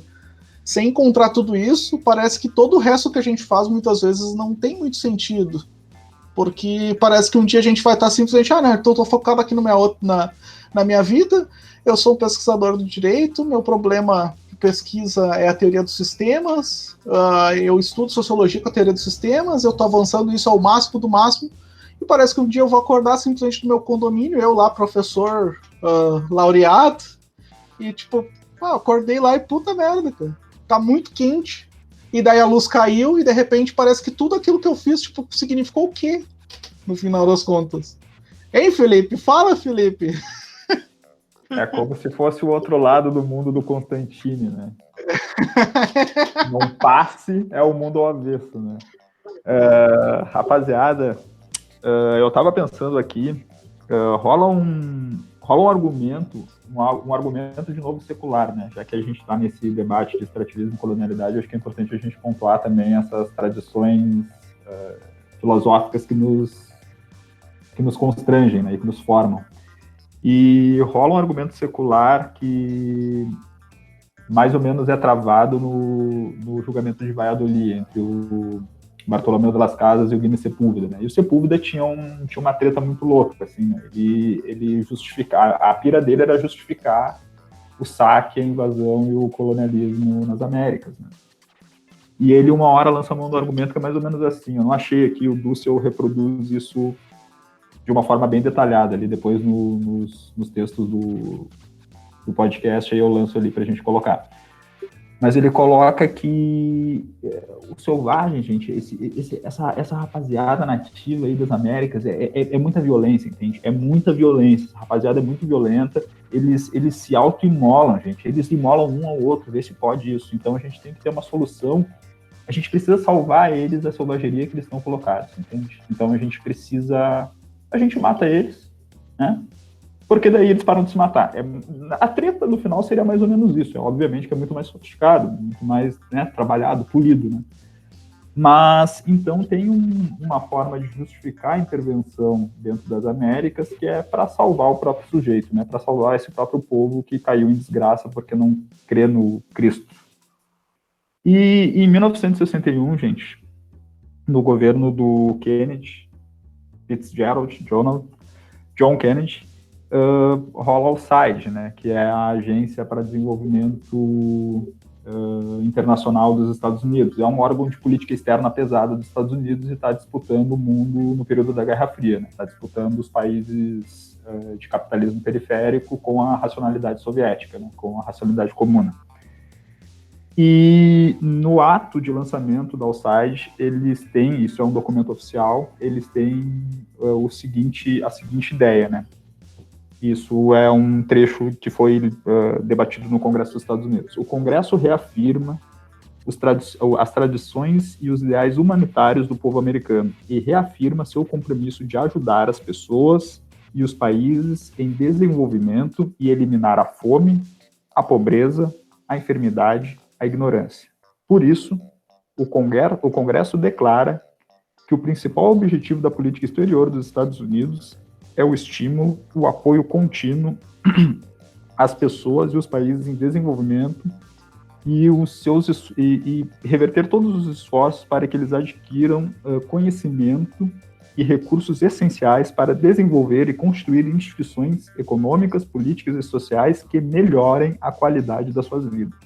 sem encontrar tudo isso, parece que todo o resto que a gente faz muitas vezes não tem muito sentido. Porque parece que um dia a gente vai estar simplesmente, então eu tô focado aqui na minha vida, eu sou um pesquisador do direito, meu problema de pesquisa é a teoria dos sistemas, eu estudo sociologia com a teoria dos sistemas, eu tô avançando isso ao máximo do máximo, e parece que um dia eu vou acordar simplesmente no meu condomínio, eu lá, professor laureado, e tipo, acordei lá e puta merda, cara, tá muito quente, e daí a luz caiu, e de repente parece que tudo aquilo que eu fiz, tipo, significou o quê? No final das contas. Hein, Felipe? Fala, Felipe! É como se fosse o outro lado do mundo do Constantine, né? Não passe é o mundo ao avesso, né? Rapaziada, eu tava pensando aqui, rola rola um argumento de novo secular, né? Já que a gente está nesse debate de extrativismo e colonialidade, acho que é importante a gente pontuar também essas tradições filosóficas que nos constrangem, né? E que nos formam. E rola um argumento secular que mais ou menos é travado no julgamento de Valladolid, entre o Bartolomeu de las Casas e o Guinness Sepúlveda, né? E o Sepúlveda tinha uma treta muito louca, assim, né? Ele justificava, a pira dele era justificar o saque, a invasão e o colonialismo nas Américas, né? E ele, uma hora, lança a mão do argumento que é mais ou menos assim. Eu não achei aqui, o Dussel reproduz isso de uma forma bem detalhada ali, depois nos textos do podcast, aí eu lanço ali pra gente colocar. Mas ele coloca que o selvagem, gente, essa rapaziada nativa aí das Américas é muita violência, entende? É muita violência, essa rapaziada é muito violenta, eles se auto-imolam, gente, eles imolam um ao outro, vê se pode isso. Então a gente tem que ter uma solução, a gente precisa salvar eles da selvageria que eles estão colocados, entende? Então a gente mata eles, né? Porque daí eles param de se matar. A treta, no final, seria mais ou menos isso. Obviamente que é muito mais sofisticado, muito mais, né, trabalhado, polido, né? Mas, então, tem uma forma de justificar a intervenção dentro das Américas que é para salvar o próprio sujeito, né? Para salvar esse próprio povo que caiu em desgraça porque não crê no Cristo. E em 1961, gente, no governo do Kennedy, John Kennedy, rola o SIDE, né, que é a Agência para Desenvolvimento Internacional dos Estados Unidos. É um órgão de política externa pesada dos Estados Unidos e está disputando o mundo no período da Guerra Fria, né? Está disputando os países de capitalismo periférico com a racionalidade soviética, né, com a racionalidade comuna. E no ato de lançamento da USAID, eles têm, isso é um documento oficial, eles têm a seguinte ideia, né? Isso é um trecho que foi debatido no Congresso dos Estados Unidos. O Congresso reafirma as tradições e os ideais humanitários do povo americano e reafirma seu compromisso de ajudar as pessoas e os países em desenvolvimento e eliminar a fome, a pobreza, a enfermidade, a ignorância. Por isso, o Congresso declara que o principal objetivo da política exterior dos Estados Unidos é o estímulo, o apoio contínuo às pessoas e os países em desenvolvimento e reverter todos os esforços para que eles adquiram conhecimento e recursos essenciais para desenvolver e construir instituições econômicas, políticas e sociais que melhorem a qualidade das suas vidas.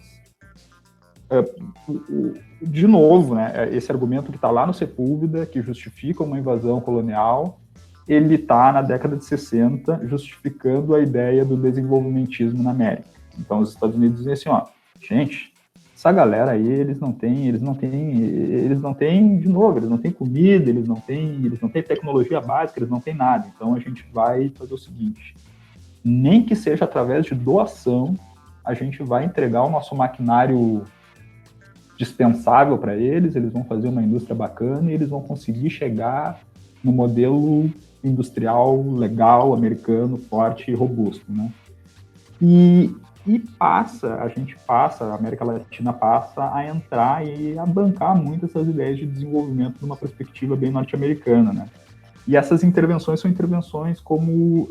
De novo, né, esse argumento que está lá no Sepúlveda, que justifica uma invasão colonial, ele está na década de 60 justificando a ideia do desenvolvimentismo na América. Então os Estados Unidos dizem assim, gente, essa galera aí, eles não têm, de novo, eles não têm comida, eles não têm tecnologia básica, eles não têm nada. Então a gente vai fazer o seguinte, nem que seja através de doação, a gente vai entregar o nosso maquinário dispensável para eles vão fazer uma indústria bacana e eles vão conseguir chegar no modelo industrial, legal, americano, forte e robusto, né? E a América Latina passa a entrar e a bancar muito essas ideias de desenvolvimento numa perspectiva bem norte-americana, né? E essas intervenções são intervenções como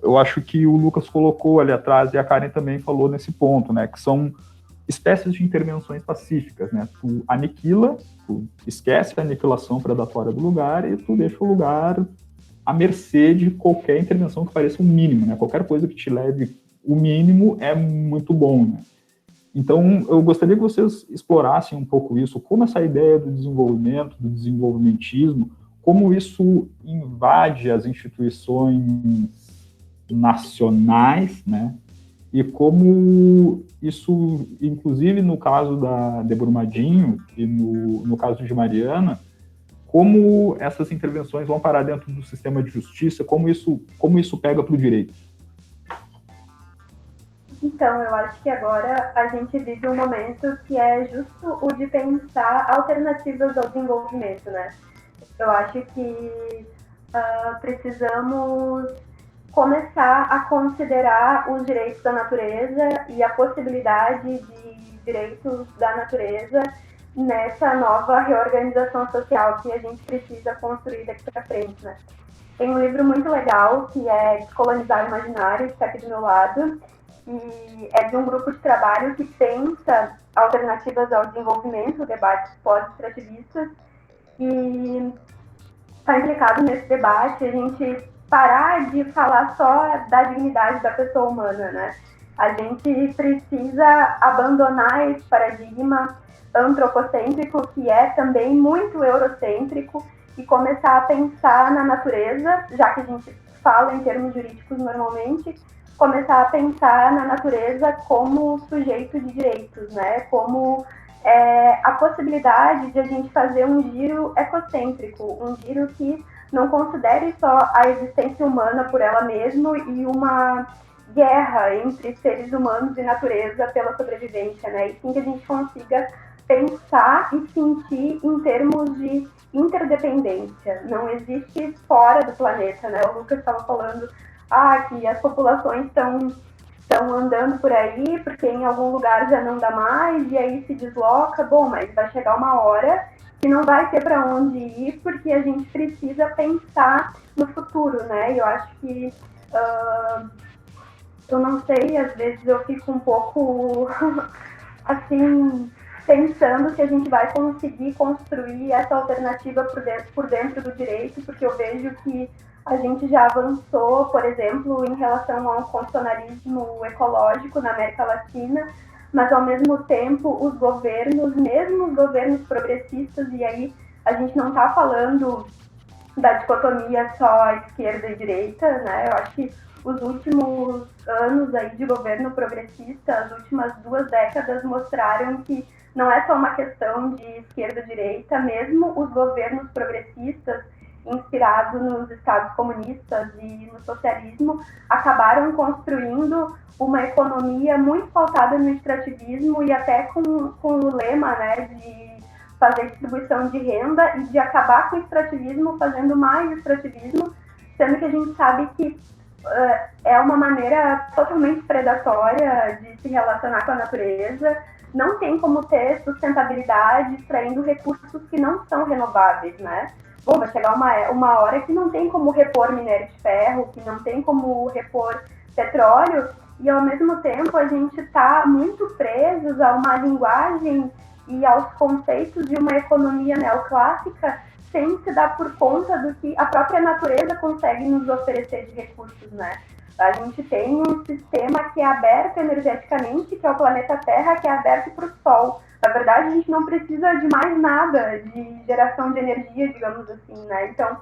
eu acho que o Lucas colocou ali atrás e a Karen também falou nesse ponto, né? Que são espécies de intervenções pacíficas, né? Tu aniquila, tu esquece a aniquilação predatória do lugar e tu deixa o lugar à mercê de qualquer intervenção que pareça um mínimo, né? Qualquer coisa que te leve o mínimo é muito bom, né? Então, eu gostaria que vocês explorassem um pouco isso, como essa ideia do desenvolvimento, do desenvolvimentismo, como isso invade as instituições nacionais, né? E como isso, inclusive no caso de Brumadinho e no caso de Mariana, como essas intervenções vão parar dentro do sistema de justiça, como isso pega para o direito? Então, eu acho que agora a gente vive um momento que é justo o de pensar alternativas ao desenvolvimento, né? Eu acho que precisamos começar a considerar os direitos da natureza e a possibilidade de direitos da natureza nessa nova reorganização social que a gente precisa construir daqui para frente, né? Tem um livro muito legal que é Descolonizar o Imaginário, que está aqui do meu lado, e é de um grupo de trabalho que pensa alternativas ao desenvolvimento, debates pós-extrativistas, e está implicado nesse debate a gente parar de falar só da dignidade da pessoa humana, né? A gente precisa abandonar esse paradigma antropocêntrico, que é também muito eurocêntrico, e começar a pensar na natureza, já que a gente fala em termos jurídicos normalmente, começar a pensar na natureza como sujeito de direitos, né? Como a possibilidade de a gente fazer um giro ecocêntrico, um giro que não considere só a existência humana por ela mesma e uma guerra entre seres humanos e natureza pela sobrevivência, né? E sim que a gente consiga pensar e sentir em termos de interdependência. Não existe fora do planeta, né? O Lucas estava falando que as populações estão andando por aí porque em algum lugar já não dá mais e aí se desloca. Bom, mas vai chegar uma hora que não vai ter para onde ir porque a gente precisa pensar no futuro, né? Eu acho que eu não sei, às vezes eu fico um pouco assim, pensando que a gente vai conseguir construir essa alternativa por dentro do direito, porque eu vejo que a gente já avançou, por exemplo, em relação ao constitucionalismo ecológico na América Latina, mas ao mesmo tempo os governos, mesmo os governos progressistas, e aí a gente não está falando da dicotomia só esquerda e direita, né? Eu acho que os últimos anos aí de governo progressista, as últimas 2 décadas mostraram que não é só uma questão de esquerda e direita, mesmo os governos progressistas, inspirados nos estados comunistas e no socialismo, acabaram construindo uma economia muito pautada no extrativismo e até com o lema, né, de fazer distribuição de renda e de acabar com o extrativismo fazendo mais extrativismo, sendo que a gente sabe que é uma maneira totalmente predatória de se relacionar com a natureza. Não tem como ter sustentabilidade extraindo recursos que não são renováveis, né? Bom, vai chegar uma hora que não tem como repor minério de ferro, que não tem como repor petróleo, e ao mesmo tempo a gente está muito presos a uma linguagem e aos conceitos de uma economia neoclássica sem se dar por conta do que a própria natureza consegue nos oferecer de recursos, né? A gente tem um sistema que é aberto energeticamente, que é o planeta Terra, que é aberto para o Sol. Na verdade, a gente não precisa de mais nada de geração de energia, digamos assim, né? Então,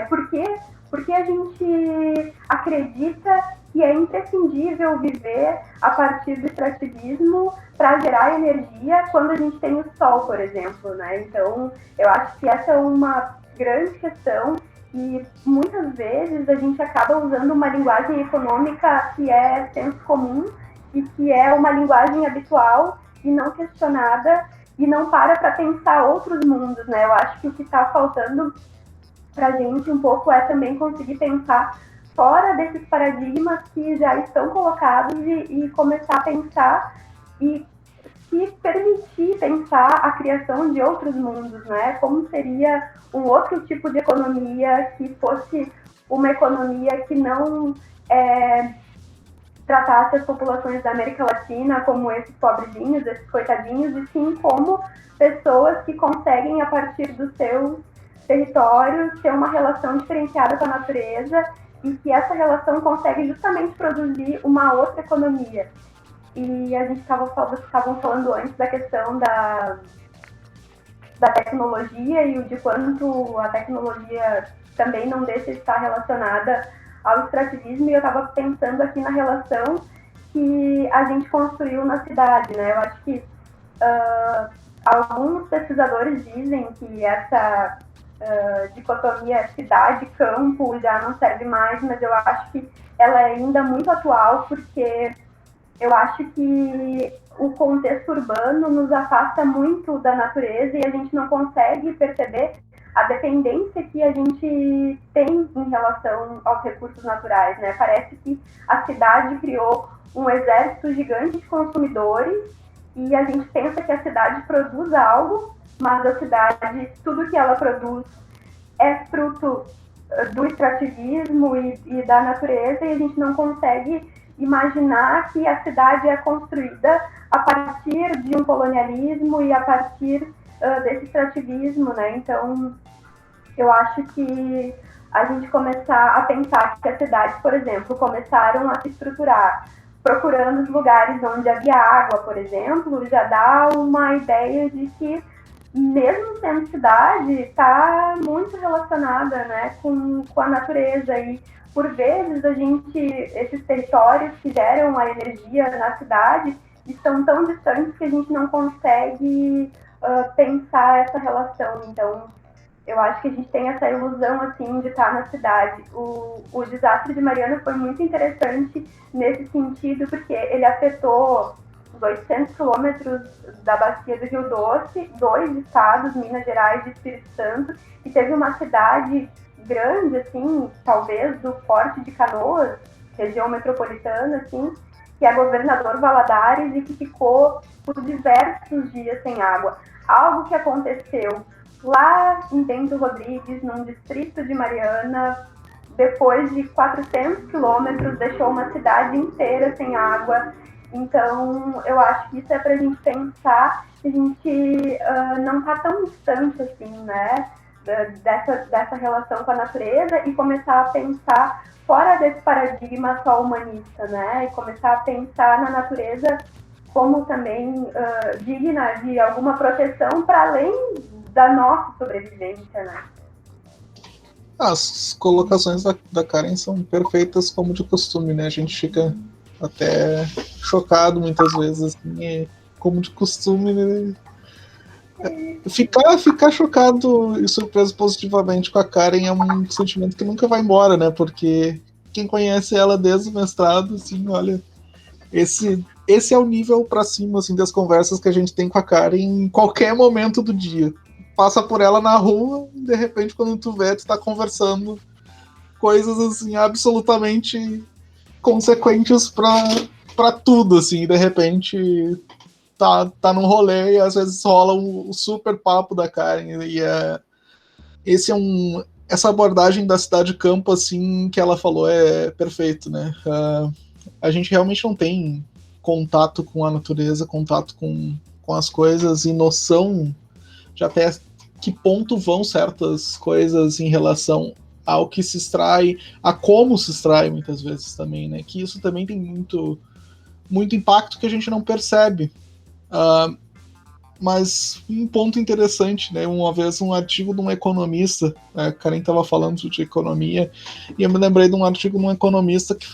por que a gente acredita que é imprescindível viver a partir do extrativismo para gerar energia quando a gente tem o Sol, por exemplo, né? Então, eu acho que essa é uma grande questão e muitas vezes a gente acaba usando uma linguagem econômica que é senso comum e que é uma linguagem habitual e não questionada e não para pensar outros mundos, né? Eu acho que o que está faltando para a gente um pouco é também conseguir pensar fora desses paradigmas que já estão colocados e começar a pensar e se permitir pensar a criação de outros mundos, né? Como seria um outro tipo de economia que fosse uma economia que não tratasse as populações da América Latina como esses pobrezinhos, esses coitadinhos, e sim como pessoas que conseguem, a partir dos seus territórios, ter uma relação diferenciada com a natureza e que essa relação consegue justamente produzir uma outra economia. E a gente vocês estavam falando antes da questão da tecnologia e o de quanto a tecnologia também não deixa de estar relacionada ao extrativismo, e eu estava pensando aqui na relação que a gente construiu na cidade, né? Eu acho que alguns pesquisadores dizem que essa dicotomia cidade-campo já não serve mais, mas eu acho que ela é ainda muito atual, porque eu acho que o contexto urbano nos afasta muito da natureza e a gente não consegue perceber a dependência que a gente tem em relação aos recursos naturais, né? Parece que a cidade criou um exército gigante de consumidores e a gente pensa que a cidade produz algo, mas a cidade, tudo que ela produz é fruto do extrativismo e da natureza, e a gente não consegue imaginar que a cidade é construída a partir de um colonialismo e a partir desse extrativismo, né? Então, eu acho que a gente começar a pensar que as cidades, por exemplo, começaram a se estruturar procurando os lugares onde havia água, por exemplo, já dá uma ideia de que, mesmo sendo cidade, está muito relacionada, né, com a natureza. E, por vezes, esses territórios que geram a energia na cidade estão tão distantes que a gente não consegue pensar essa relação. Então, eu acho que a gente tem essa ilusão, assim, de estar na cidade. O desastre de Mariana foi muito interessante nesse sentido, porque ele afetou os 800 quilômetros da bacia do Rio Doce, 2 estados, Minas Gerais e Espírito Santo, e teve uma cidade grande, assim, talvez do Porte de Canoas, região metropolitana, assim, que é Governador Valadares, e que ficou por diversos dias sem água. Algo que aconteceu lá em Bento Rodrigues, num distrito de Mariana, depois de 400 quilômetros, deixou uma cidade inteira sem água. Então, eu acho que isso é para a gente pensar que a gente não está tão distante assim, né, dessa relação com a natureza, e começar a pensar fora desse paradigma só humanista, né, e começar a pensar na natureza como também digna de alguma proteção para além da nossa sobrevivência, né? As colocações da Karen são perfeitas como de costume, né? A gente fica até chocado muitas vezes, assim, como de costume, né? Ficar chocado e surpreso positivamente com a Karen é um sentimento que nunca vai embora, né? Porque quem conhece ela desde o mestrado, assim, olha, esse é o nível pra cima, assim, das conversas que a gente tem com a Karen em qualquer momento do dia. Passa por ela na rua e, de repente, quando tu vê, tu tá conversando coisas, assim, absolutamente consequentes pra tudo, assim, e de repente tá num rolê e às vezes rola um super papo da Karen, e essa abordagem da cidade-campo, assim, que ela falou é perfeito, né? A gente realmente não tem contato com a natureza, contato com as coisas e noção de até que ponto vão certas coisas em relação ao que se extrai, a como se extrai muitas vezes também, né? Que isso também tem muito, muito impacto que a gente não percebe. Mas um ponto interessante, né? Uma vez um artigo de um economista, a Karen estava falando de economia, e eu me lembrei de um artigo de um economista que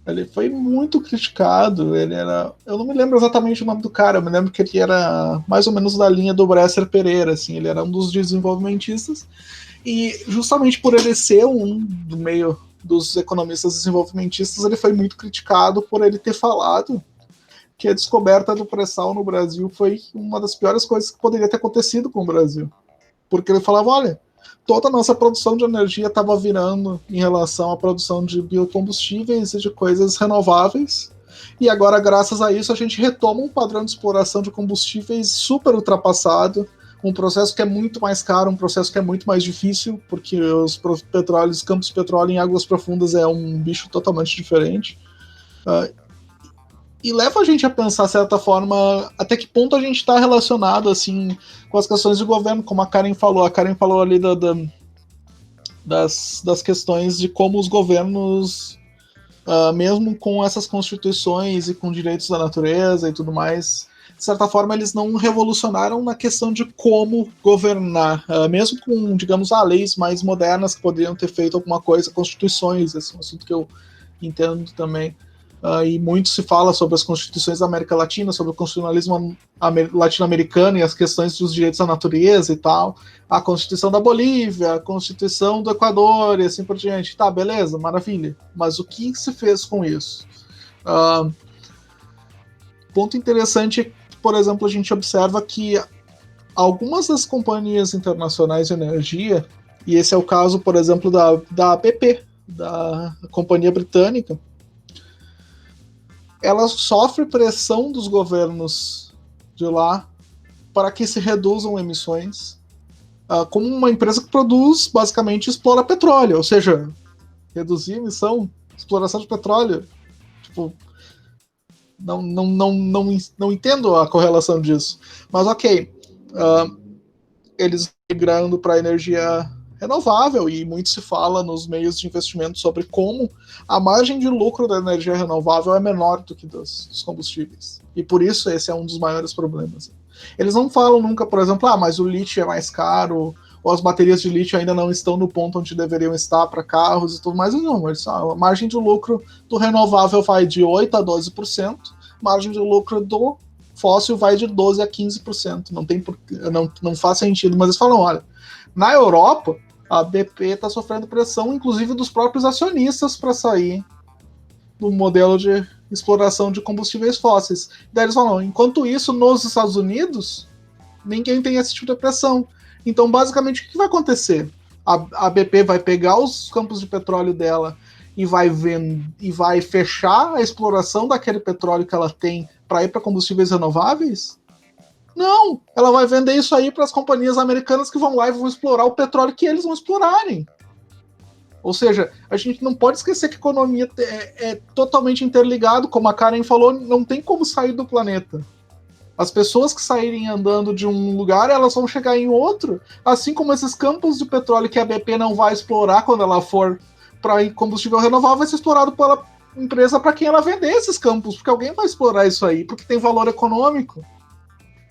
ele foi muito criticado. Eu não me lembro exatamente o nome do cara, eu me lembro que ele era mais ou menos da linha do Bresser Pereira, assim, ele era um dos desenvolvimentistas, e justamente por ele ser um do meio dos economistas desenvolvimentistas, ele foi muito criticado por ele ter falado que a descoberta do pré-sal no Brasil foi uma das piores coisas que poderia ter acontecido com o Brasil. Porque ele falava, olha, toda a nossa produção de energia estava virando em relação à produção de biocombustíveis e de coisas renováveis, e agora, graças a isso, a gente retoma um padrão de exploração de combustíveis super ultrapassado, um processo que é muito mais caro, um processo que é muito mais difícil, porque os campos de petróleo em águas profundas é um bicho totalmente diferente. E leva a gente a pensar, de certa forma, até que ponto a gente está relacionado, assim, com as questões de governo, como a Karen falou. A Karen falou ali das questões de como os governos, mesmo com essas constituições e com direitos da natureza e tudo mais, de certa forma, eles não revolucionaram na questão de como governar, mesmo com, digamos, leis mais modernas que poderiam ter feito alguma coisa, constituições, esse é um assunto que eu entendo também. E muito se fala sobre as constituições da América Latina, sobre o constitucionalismo latino-americano e as questões dos direitos da natureza e tal. A Constituição da Bolívia, a Constituição do Equador e assim por diante. Tá, beleza, maravilha. Mas o que se fez com isso? Ponto interessante é que, por exemplo, a gente observa que algumas das companhias internacionais de energia, e esse é o caso, por exemplo, da BP, da companhia britânica, ela sofre pressão dos governos de lá para que se reduzam emissões, como uma empresa que produz, basicamente, explora petróleo, ou seja, reduzir emissão, exploração de petróleo, tipo, não entendo a correlação disso, mas ok, eles migrando para energia renovável, e muito se fala nos meios de investimento sobre como a margem de lucro da energia renovável é menor do que dos combustíveis, e por isso esse é um dos maiores problemas. Eles não falam nunca, por exemplo, mas o lítio é mais caro, ou as baterias de lítio ainda não estão no ponto onde deveriam estar para carros e tudo mais. Não, a margem de lucro do renovável vai de 8% a 12%, margem de lucro do fóssil vai de 12% a 15%. Não faz sentido, mas eles falam, olha, na Europa, a BP está sofrendo pressão, inclusive dos próprios acionistas, para sair do modelo de exploração de combustíveis fósseis. Daí eles falam, enquanto isso, nos Estados Unidos, ninguém tem esse tipo de pressão. Então, basicamente, o que vai acontecer? A BP vai pegar os campos de petróleo dela e vai fechar a exploração daquele petróleo que ela tem para ir para combustíveis renováveis? Não! Ela vai vender isso aí para as companhias americanas que vão lá e vão explorar o petróleo que eles vão explorarem. Ou seja, a gente não pode esquecer que a economia é totalmente interligada, como a Karen falou, não tem como sair do planeta. As pessoas que saírem andando de um lugar, elas vão chegar em outro, assim como esses campos de petróleo que a BP não vai explorar quando ela for para combustível renovável, vai ser explorado pela empresa para quem ela vender esses campos, porque alguém vai explorar isso aí, porque tem valor econômico.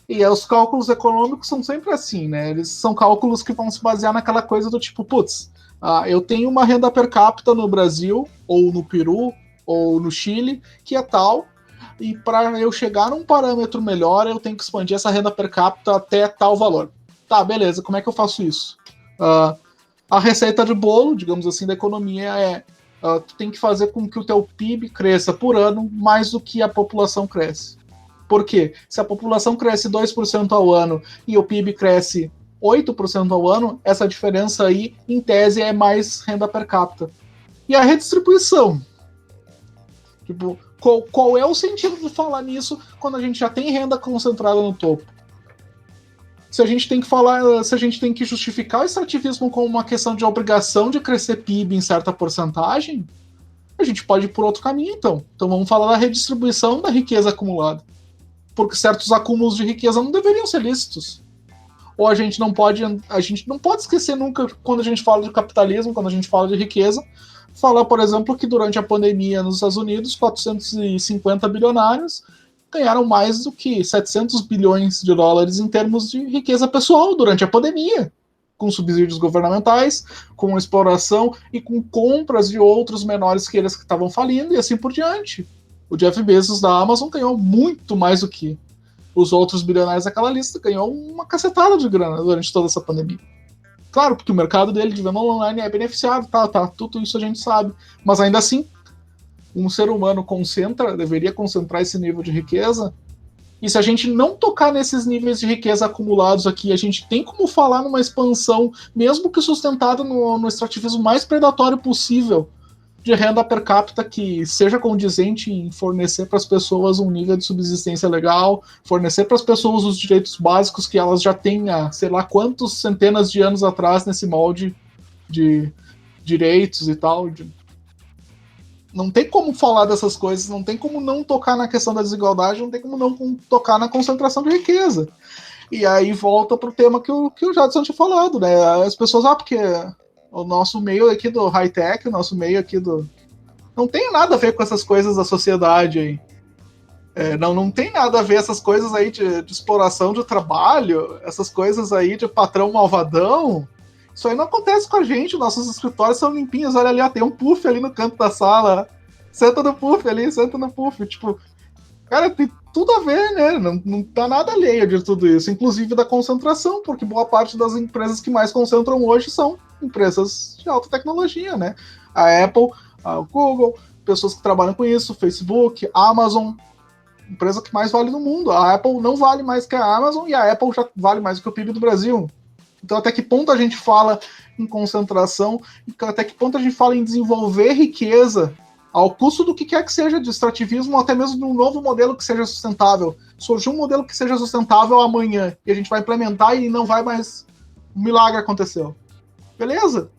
E os cálculos econômicos são sempre assim, né? Eles são cálculos que vão se basear naquela coisa do tipo, putz, eu tenho uma renda per capita no Brasil, ou no Peru, ou no Chile, que é tal, e para eu chegar num parâmetro melhor, eu tenho que expandir essa renda per capita até tal valor. Tá, beleza, como é que eu faço isso? A receita de bolo, digamos assim, da economia tu tem que fazer com que o teu PIB cresça por ano mais do que a população cresce. Por quê? Se a população cresce 2% ao ano e o PIB cresce 8% ao ano, essa diferença aí, em tese, é mais renda per capita. E a redistribuição? Tipo, qual é o sentido de falar nisso quando a gente já tem renda concentrada no topo? Se a gente tem que justificar o extrativismo como uma questão de obrigação de crescer PIB em certa porcentagem, a gente pode ir por outro caminho, então. Então vamos falar da redistribuição da riqueza acumulada. Porque certos acúmulos de riqueza não deveriam ser lícitos. Ou a gente não pode esquecer nunca, quando a gente fala de capitalismo, quando a gente fala de riqueza, falar, por exemplo, que durante a pandemia nos Estados Unidos, 450 bilionários ganharam mais do que 700 bilhões de dólares em termos de riqueza pessoal durante a pandemia, com subsídios governamentais, com exploração e com compras de outros menores que eles que estavam falindo e assim por diante. O Jeff Bezos da Amazon ganhou muito mais do que os outros bilionários daquela lista, ganhou uma cacetada de grana durante toda essa pandemia. Claro, porque o mercado dele de venda online é beneficiado, tudo isso a gente sabe. Mas ainda assim, um ser humano deveria concentrar esse nível de riqueza, e se a gente não tocar nesses níveis de riqueza acumulados aqui, a gente tem como falar numa expansão, mesmo que sustentada no extrativismo mais predatório possível, de renda per capita que seja condizente em fornecer para as pessoas um nível de subsistência legal, fornecer para as pessoas os direitos básicos que elas já têm há, sei lá quantos centenas de anos atrás nesse molde de direitos e tal. Não tem como falar dessas coisas, não tem como não tocar na questão da desigualdade, não tem como não tocar na concentração de riqueza. E aí volta para o tema que o Jadson tinha falado, né? As pessoas, porque o nosso meio aqui do high-tech, o nosso meio aqui do... Não tem nada a ver com essas coisas da sociedade aí. Não tem nada a ver essas coisas aí de exploração de trabalho, essas coisas aí de patrão malvadão. Isso aí não acontece com a gente, nossos escritórios são limpinhos, olha ali, tem um puff ali no canto da sala. Senta no puff ali, senta no puff. Tipo, cara, tem tudo a ver, né? Não tá nada alheio de tudo isso, inclusive da concentração, porque boa parte das empresas que mais concentram hoje são empresas de alta tecnologia, né? A Apple, o Google, pessoas que trabalham com isso, Facebook, Amazon, empresa que mais vale no mundo. A Apple não vale mais que a Amazon e a Apple já vale mais que o PIB do Brasil. Então, até que ponto a gente fala em concentração, até que ponto a gente fala em desenvolver riqueza ao custo do que quer que seja, de extrativismo, ou até mesmo de um novo modelo que seja sustentável. Surgiu um modelo que seja sustentável amanhã, e a gente vai implementar e não vai mais... Um milagre aconteceu. Beleza.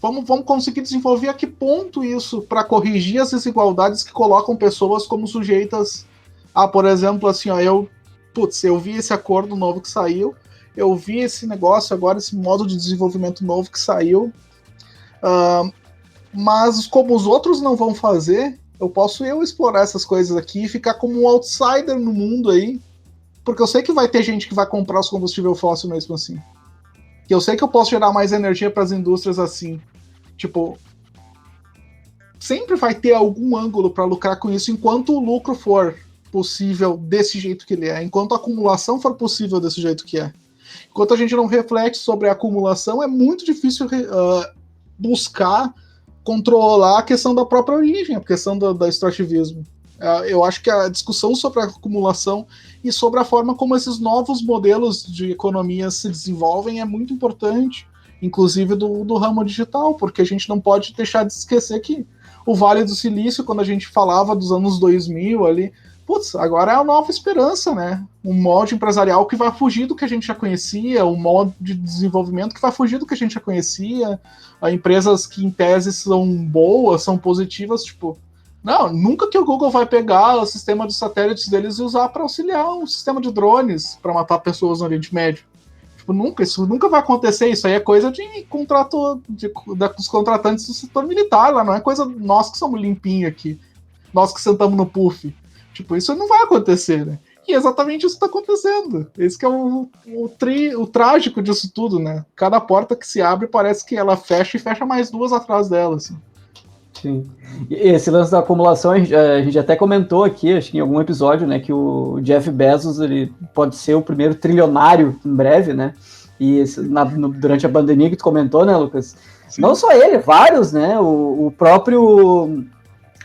Vamos conseguir desenvolver a que ponto isso para corrigir as desigualdades que colocam pessoas como sujeitas a, por exemplo, assim, ó, eu vi esse acordo novo que saiu, eu vi esse negócio agora, esse modo de desenvolvimento novo que saiu, mas como os outros não vão fazer, eu posso explorar essas coisas aqui e ficar como um outsider no mundo aí, porque eu sei que vai ter gente que vai comprar os combustíveis fósseis mesmo assim. Que eu sei que eu posso gerar mais energia para as indústrias assim. Tipo, sempre vai ter algum ângulo para lucrar com isso enquanto o lucro for possível desse jeito que ele é, enquanto a acumulação for possível desse jeito que é. Enquanto a gente não reflete sobre a acumulação, é muito difícil buscar controlar a questão da própria origem, a questão do extrativismo. Eu acho que a discussão sobre a acumulação e sobre a forma como esses novos modelos de economia se desenvolvem é muito importante, inclusive do ramo digital, porque a gente não pode deixar de esquecer que o Vale do Silício, quando a gente falava dos anos 2000 ali, agora é a nova esperança, né? Um molde empresarial que vai fugir do que a gente já conhecia, um modo de desenvolvimento que vai fugir do que a gente já conhecia, empresas que em tese são boas, são positivas, tipo... Não, nunca que o Google vai pegar o sistema de satélites deles e usar para auxiliar um sistema de drones para matar pessoas no Oriente Médio. Tipo, isso nunca vai acontecer. Isso aí é coisa de contrato dos contratantes do setor militar, lá não é coisa nós que somos limpinhos aqui, nós que sentamos no puff. Tipo, isso não vai acontecer, né? E é exatamente isso que está acontecendo. Esse que é o trágico disso tudo, né? Cada porta que se abre parece que ela fecha e fecha mais duas atrás dela, assim. Sim. E esse lance da acumulação, a gente até comentou aqui, acho que em algum episódio, né, que o Jeff Bezos ele pode ser o primeiro trilionário em breve, né? E durante a pandemia que tu comentou, né, Lucas? Sim. Não só ele, vários, né? O próprio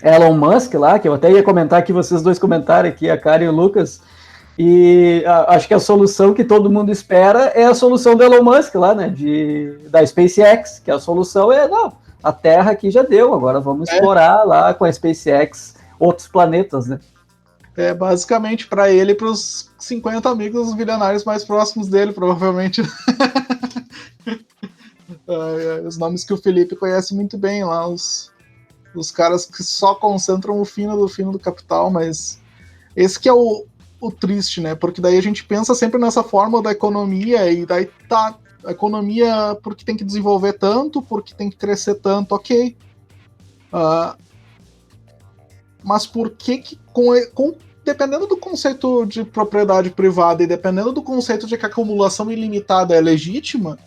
Elon Musk lá, que eu até ia comentar que vocês dois comentaram aqui, a Karen e o Lucas, e acho que a solução que todo mundo espera é a solução do Elon Musk lá, né? Da SpaceX, que a solução a Terra aqui já deu, agora vamos explorar lá com a SpaceX outros planetas, né? É basicamente para ele e para os 50 amigos bilionários mais próximos dele, provavelmente. Os nomes que o Felipe conhece muito bem lá, os caras que só concentram o fino do capital, mas esse que é o triste, né? Porque daí a gente pensa sempre nessa forma da economia e daí tá... A economia, porque tem que desenvolver tanto, porque tem que crescer tanto, ok. Mas por que dependendo do conceito de propriedade privada e dependendo do conceito de que a acumulação ilimitada é legítima,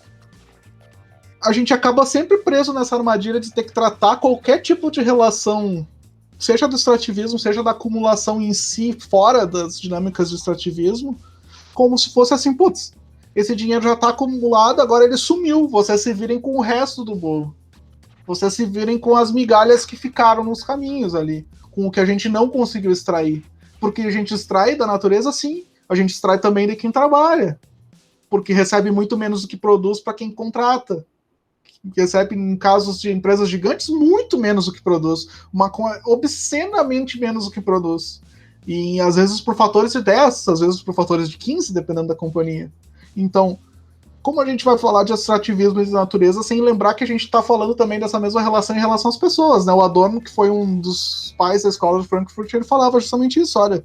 a gente acaba sempre preso nessa armadilha de ter que tratar qualquer tipo de relação, seja do extrativismo, seja da acumulação em si, fora das dinâmicas do extrativismo, como se fosse assim, esse dinheiro já está acumulado, agora ele sumiu. Vocês se virem com o resto do bolo. Vocês se virem com as migalhas que ficaram nos caminhos ali, com o que a gente não conseguiu extrair. Porque a gente extrai da natureza, sim. A gente extrai também de quem trabalha. Porque recebe muito menos do que produz para quem contrata. Recebe, em casos de empresas gigantes, muito menos do que produz. Obscenamente menos do que produz. E às vezes por fatores de 10, às vezes por fatores de 15, dependendo da companhia. Então, como a gente vai falar de extrativismo e de natureza sem lembrar que a gente está falando também dessa mesma relação em relação às pessoas, né? O Adorno, que foi um dos pais da escola de Frankfurt, ele falava justamente isso, olha,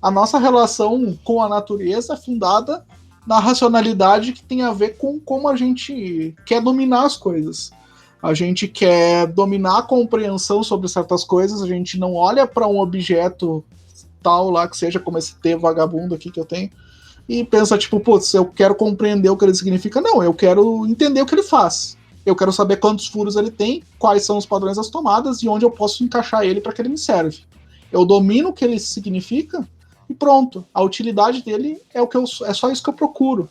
a nossa relação com a natureza é fundada na racionalidade que tem a ver com como a gente quer dominar as coisas. A gente quer dominar a compreensão sobre certas coisas, a gente não olha para um objeto tal lá, que seja como esse T vagabundo aqui que eu tenho, e pensa, tipo, eu quero compreender o que ele significa. Não, eu quero entender o que ele faz. Eu quero saber quantos furos ele tem, quais são os padrões das tomadas e onde eu posso encaixar ele para que ele me serve. Eu domino o que ele significa e pronto. A utilidade dele é só isso que eu procuro.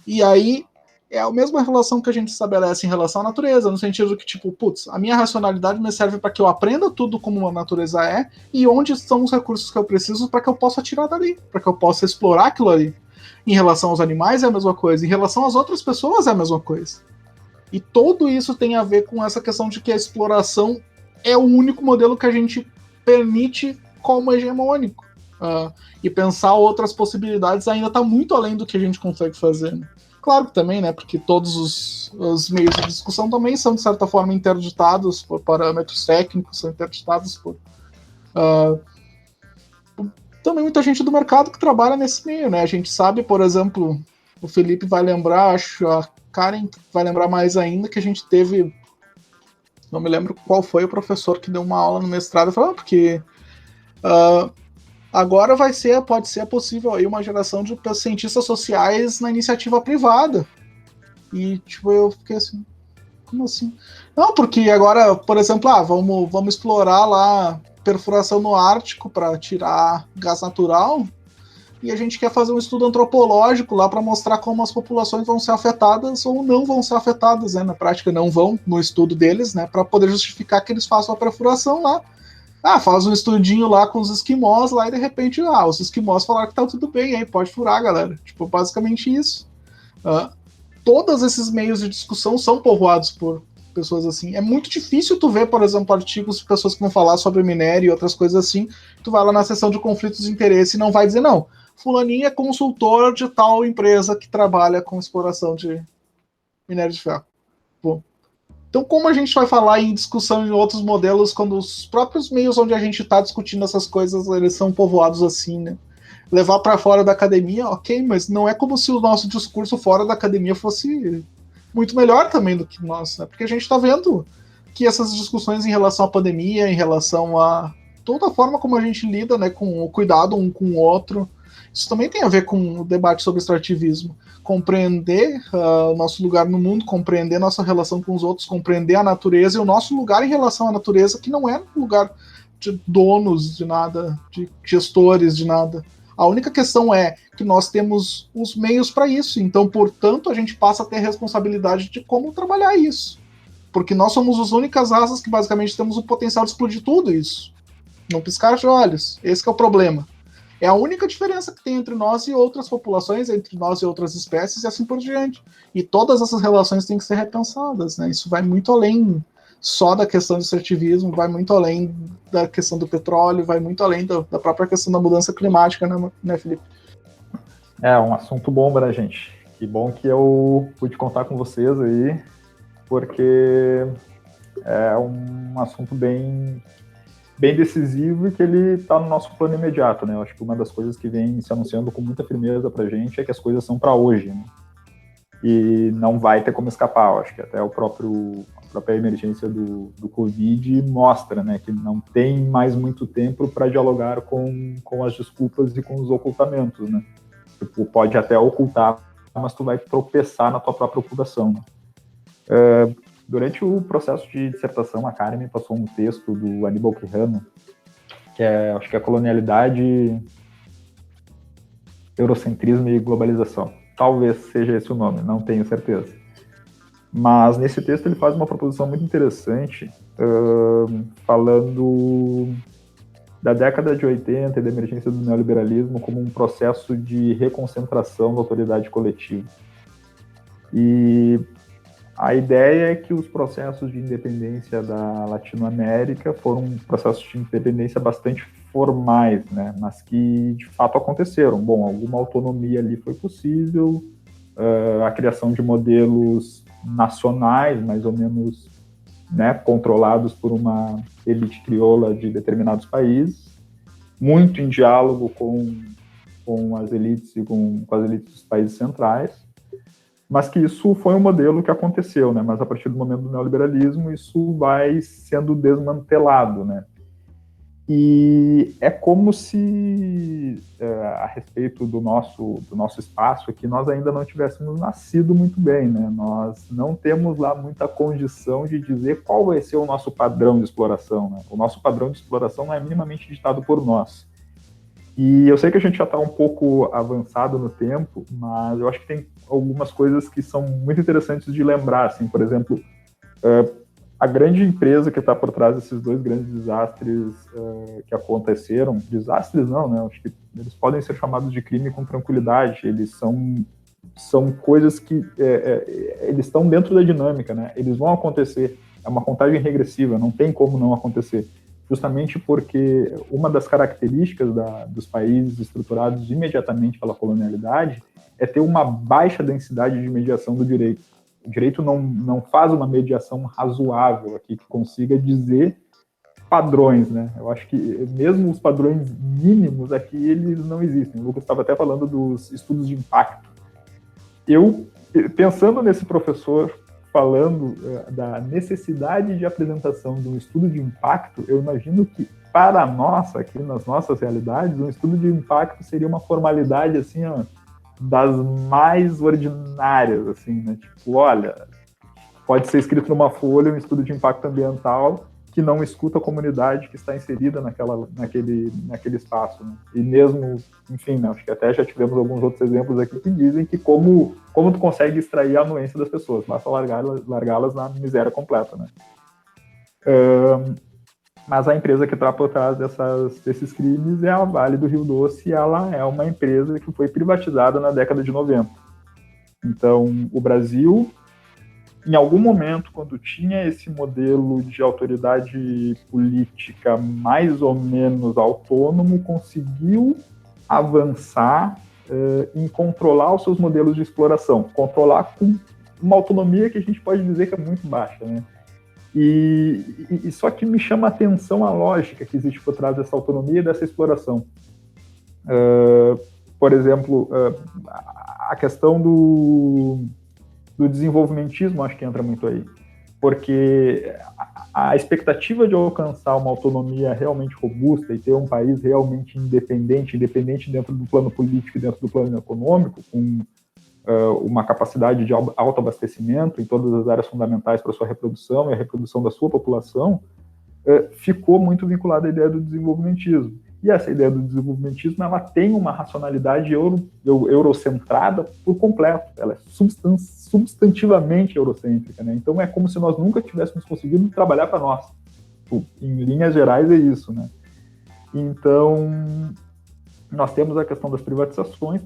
E aí, é a mesma relação que a gente estabelece em relação à natureza, no sentido que, tipo, putz, a minha racionalidade me serve para que eu aprenda tudo como a natureza é e onde estão os recursos que eu preciso para que eu possa tirar dali, para que eu possa explorar aquilo ali. Em relação aos animais é a mesma coisa, em relação às outras pessoas é a mesma coisa. E tudo isso tem a ver com essa questão de que a exploração é o único modelo que a gente permite como hegemônico. E pensar outras possibilidades ainda está muito além do que a gente consegue fazer, né? Claro que também, né? Porque todos os meios de discussão também são, de certa forma, interditados por parâmetros técnicos, são interditados por também muita gente do mercado que trabalha nesse meio, né? A gente sabe, por exemplo, o Felipe vai lembrar, acho, a Karen vai lembrar mais ainda, que a gente teve, não me lembro qual foi o professor que deu uma aula no mestrado, falou, porque agora pode ser possível aí uma geração de cientistas sociais na iniciativa privada. E, tipo, eu fiquei assim, como assim? Não, porque agora, por exemplo, vamos explorar lá perfuração no Ártico para tirar gás natural, e a gente quer fazer um estudo antropológico lá para mostrar como as populações vão ser afetadas ou não vão ser afetadas, né? Na prática não vão, no estudo deles, né? Para poder justificar que eles façam a perfuração lá. Faz um estudinho lá com os esquimós lá e de repente, os esquimós falaram que tá tudo bem aí, pode furar, galera. Tipo, basicamente isso. Todos esses meios de discussão são povoados por pessoas assim. É muito difícil tu ver, por exemplo, artigos de pessoas que vão falar sobre minério e outras coisas assim. Tu vai lá na seção de conflitos de interesse e não vai dizer, não, fulaninho é consultor de tal empresa que trabalha com exploração de minério de ferro. Pô. Então, como a gente vai falar em discussão em outros modelos quando os próprios meios onde a gente está discutindo essas coisas, eles são povoados assim, né? Levar para fora da academia, ok, mas não é como se o nosso discurso fora da academia fosse muito melhor também do que nós, né? Porque a gente está vendo que essas discussões em relação à pandemia, em relação a toda a forma como a gente lida, né, com o cuidado um com o outro, isso também tem a ver com o debate sobre extrativismo. Compreender o nosso lugar no mundo, compreender nossa relação com os outros, compreender a natureza e o nosso lugar em relação à natureza, que não é um lugar de donos de nada, de gestores de nada. A única questão é que nós temos os meios para isso. Então, portanto, a gente passa a ter a responsabilidade de como trabalhar isso. Porque nós somos as únicas raças que basicamente temos o potencial de explodir tudo isso. Não piscar de olhos. Esse que é o problema. É a única diferença que tem entre nós e outras populações, entre nós e outras espécies, e assim por diante. E todas essas relações têm que ser repensadas, né? Isso vai muito além só da questão do extrativismo, vai muito além da questão do petróleo, vai muito além da própria questão da mudança climática, né, Felipe? É um assunto bom pra gente. Que bom que eu pude contar com vocês aí, porque é um assunto bem decisivo e que ele está no nosso plano imediato, né? Eu acho que uma das coisas que vem se anunciando com muita firmeza pra gente é que as coisas são para hoje, né? E não vai ter como escapar. Eu acho que até a própria emergência do Covid mostra, né, que não tem mais muito tempo para dialogar com as desculpas e com os ocultamentos, né? Tipo, pode até ocultar, mas tu vai tropeçar na tua própria ocultação, né? Durante o processo de dissertação, a Karen me passou um texto do Aníbal Quijano, que acho que é Colonialidade, Eurocentrismo e Globalização. Talvez seja esse o nome, não tenho certeza. Mas nesse texto ele faz uma proposição muito interessante, falando da década de 80 e da emergência do neoliberalismo como um processo de reconcentração da autoridade coletiva. E a ideia é que os processos de independência da Latinoamérica foram processos de independência bastante formais, né, mas que de fato aconteceram. Bom, alguma autonomia ali foi possível, a criação de modelos nacionais, mais ou menos, né, controlados por uma elite crioula de determinados países, muito em diálogo com as elites e com as elites dos países centrais, mas que isso foi um modelo que aconteceu, né? Mas a partir do momento do neoliberalismo isso vai sendo desmantelado, né? E é como se, a respeito do nosso espaço aqui, nós ainda não tivéssemos nascido muito bem, né? Nós não temos lá muita condição de dizer qual vai ser o nosso padrão de exploração, né? O nosso padrão de exploração não é minimamente ditado por nós. E eu sei que a gente já está um pouco avançado no tempo, mas eu acho que tem algumas coisas que são muito interessantes de lembrar, assim, por exemplo, a grande empresa que está por trás desses dois grandes desastres que aconteceram, desastres não, né? Acho que eles podem ser chamados de crime com tranquilidade, eles são coisas que eles estão dentro da dinâmica, né? Eles vão acontecer, é uma contagem regressiva, não tem como não acontecer. Justamente porque uma das características dos países estruturados imediatamente pela colonialidade é ter uma baixa densidade de mediação do direito. O direito não faz uma mediação razoável aqui, que consiga dizer padrões, né? Eu acho que mesmo os padrões mínimos aqui, eles não existem. O Lucas estava até falando dos estudos de impacto. Eu, pensando nesse professor falando da necessidade de apresentação de um estudo de impacto, eu imagino que, para nós, aqui nas nossas realidades, um estudo de impacto seria uma formalidade, assim, ó, das mais ordinárias, assim, né? Tipo, olha, pode ser escrito numa folha um estudo de impacto ambiental que não escuta a comunidade que está inserida naquele espaço, né? E mesmo, enfim, né, acho que até já tivemos alguns outros exemplos aqui que dizem que como tu consegue extrair a anuência das pessoas, basta largá-las na miséria completa, né? Mas a empresa que está por trás desses crimes é a Vale do Rio Doce, e ela é uma empresa que foi privatizada na década de 90. Então, o Brasil, em algum momento, quando tinha esse modelo de autoridade política mais ou menos autônomo, conseguiu avançar em controlar os seus modelos de exploração, controlar com uma autonomia que a gente pode dizer que é muito baixa, né? E só que me chama a atenção a lógica que existe por trás dessa autonomia e dessa exploração. Por exemplo, a questão do desenvolvimentismo acho que entra muito aí, porque a expectativa de alcançar uma autonomia realmente robusta e ter um país realmente independente dentro do plano político e dentro do plano econômico, com uma capacidade de autoabastecimento em todas as áreas fundamentais para a sua reprodução e a reprodução da sua população, ficou muito vinculada à ideia do desenvolvimentismo. E essa ideia do desenvolvimentismo, ela tem uma racionalidade eurocentrada por completo. Ela é substantivamente eurocêntrica, né? Então é como se nós nunca tivéssemos conseguido trabalhar para nós. Em linhas gerais é isso, né? Então, nós temos a questão das privatizações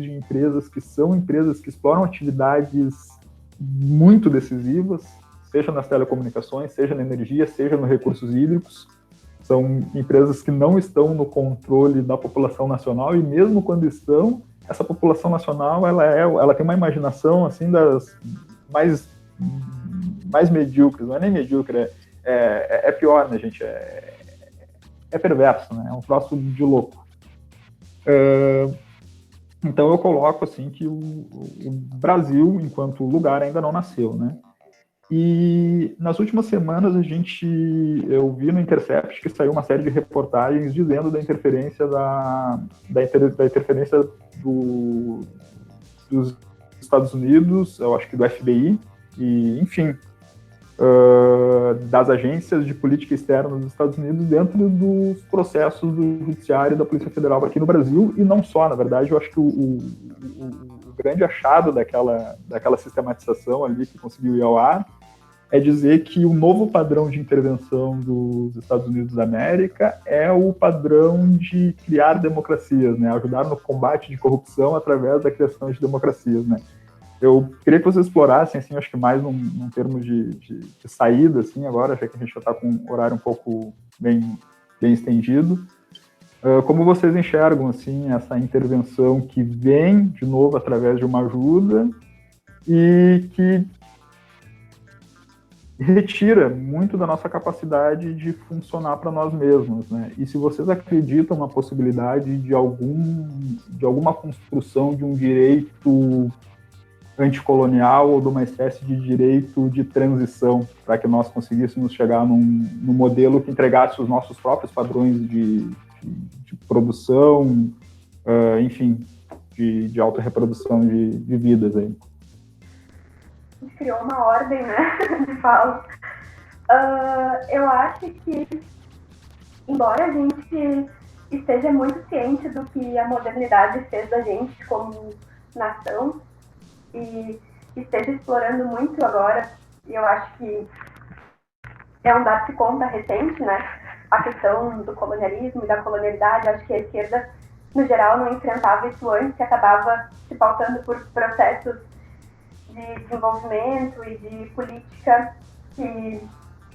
de empresas que são empresas que exploram atividades muito decisivas, seja nas telecomunicações, seja na energia, seja nos recursos hídricos. São empresas que não estão no controle da população nacional, e mesmo quando estão, essa população nacional ela tem uma imaginação assim das mais medíocres, não é nem medíocre, é pior, né, gente? É perverso, né? É um troço de louco. Então eu coloco assim que o Brasil, enquanto lugar, ainda não nasceu, né? E nas últimas semanas eu vi no Intercept que saiu uma série de reportagens dizendo da interferência dos Estados Unidos, eu acho que do FBI, e enfim, das agências de política externa dos Estados Unidos dentro dos processos do Judiciário e da Polícia Federal aqui no Brasil, e não só, na verdade, eu acho que o grande achado daquela sistematização ali que conseguiu ir ao ar é dizer que o novo padrão de intervenção dos Estados Unidos da América é o padrão de criar democracias, né? Ajudar no combate de corrupção através da criação de democracias, né? Eu queria que vocês explorassem, assim, acho que mais num termo de saída, assim, agora, já que a gente já está com um horário um pouco bem estendido, como vocês enxergam, assim, essa intervenção que vem, de novo, através de uma ajuda e que retira muito da nossa capacidade de funcionar para nós mesmos, né? E se vocês acreditam na possibilidade de alguma construção de um direito anticolonial ou de uma espécie de direito de transição, para que nós conseguíssemos chegar num modelo que entregasse os nossos próprios padrões de produção, enfim, de autorreprodução de vidas aí. Criou uma ordem, né, de fala. Eu acho que, embora a gente esteja muito ciente do que a modernidade fez da gente como nação e esteja explorando muito agora. E eu acho que é um dar-se conta recente, né? A questão do colonialismo e da colonialidade. Eu acho que a esquerda, no geral, não enfrentava isso antes, que acabava se pautando por processos de desenvolvimento e de política que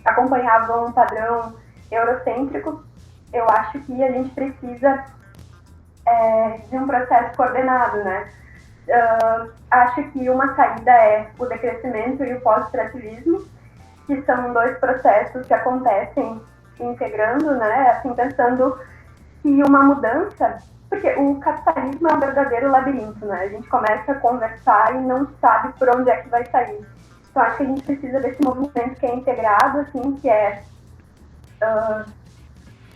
acompanhavam um padrão eurocêntrico. Eu acho que a gente precisa de um processo coordenado, né? Acho que uma saída é o decrescimento e o pós-extrativismo, que são dois processos que acontecem integrando, né? Assim, pensando que uma mudança, porque o capitalismo é um verdadeiro labirinto, né? A gente começa a conversar e não sabe por onde é que vai sair. Então, acho que a gente precisa desse movimento que é integrado, assim, que é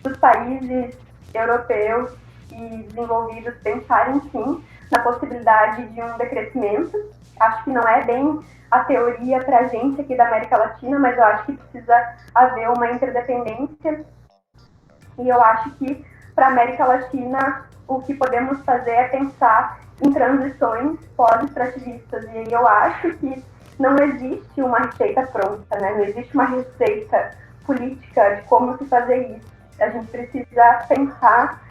dos países europeus e desenvolvidos pensarem, sim, na possibilidade de um decrescimento. Acho que não é bem a teoria para a gente aqui da América Latina, mas eu acho que precisa haver uma interdependência. E eu acho que, para a América Latina, o que podemos fazer é pensar em transições pós-extrativistas. E aí eu acho que não existe uma receita pronta, né? Não existe uma receita política de como se fazer isso. A gente precisa pensar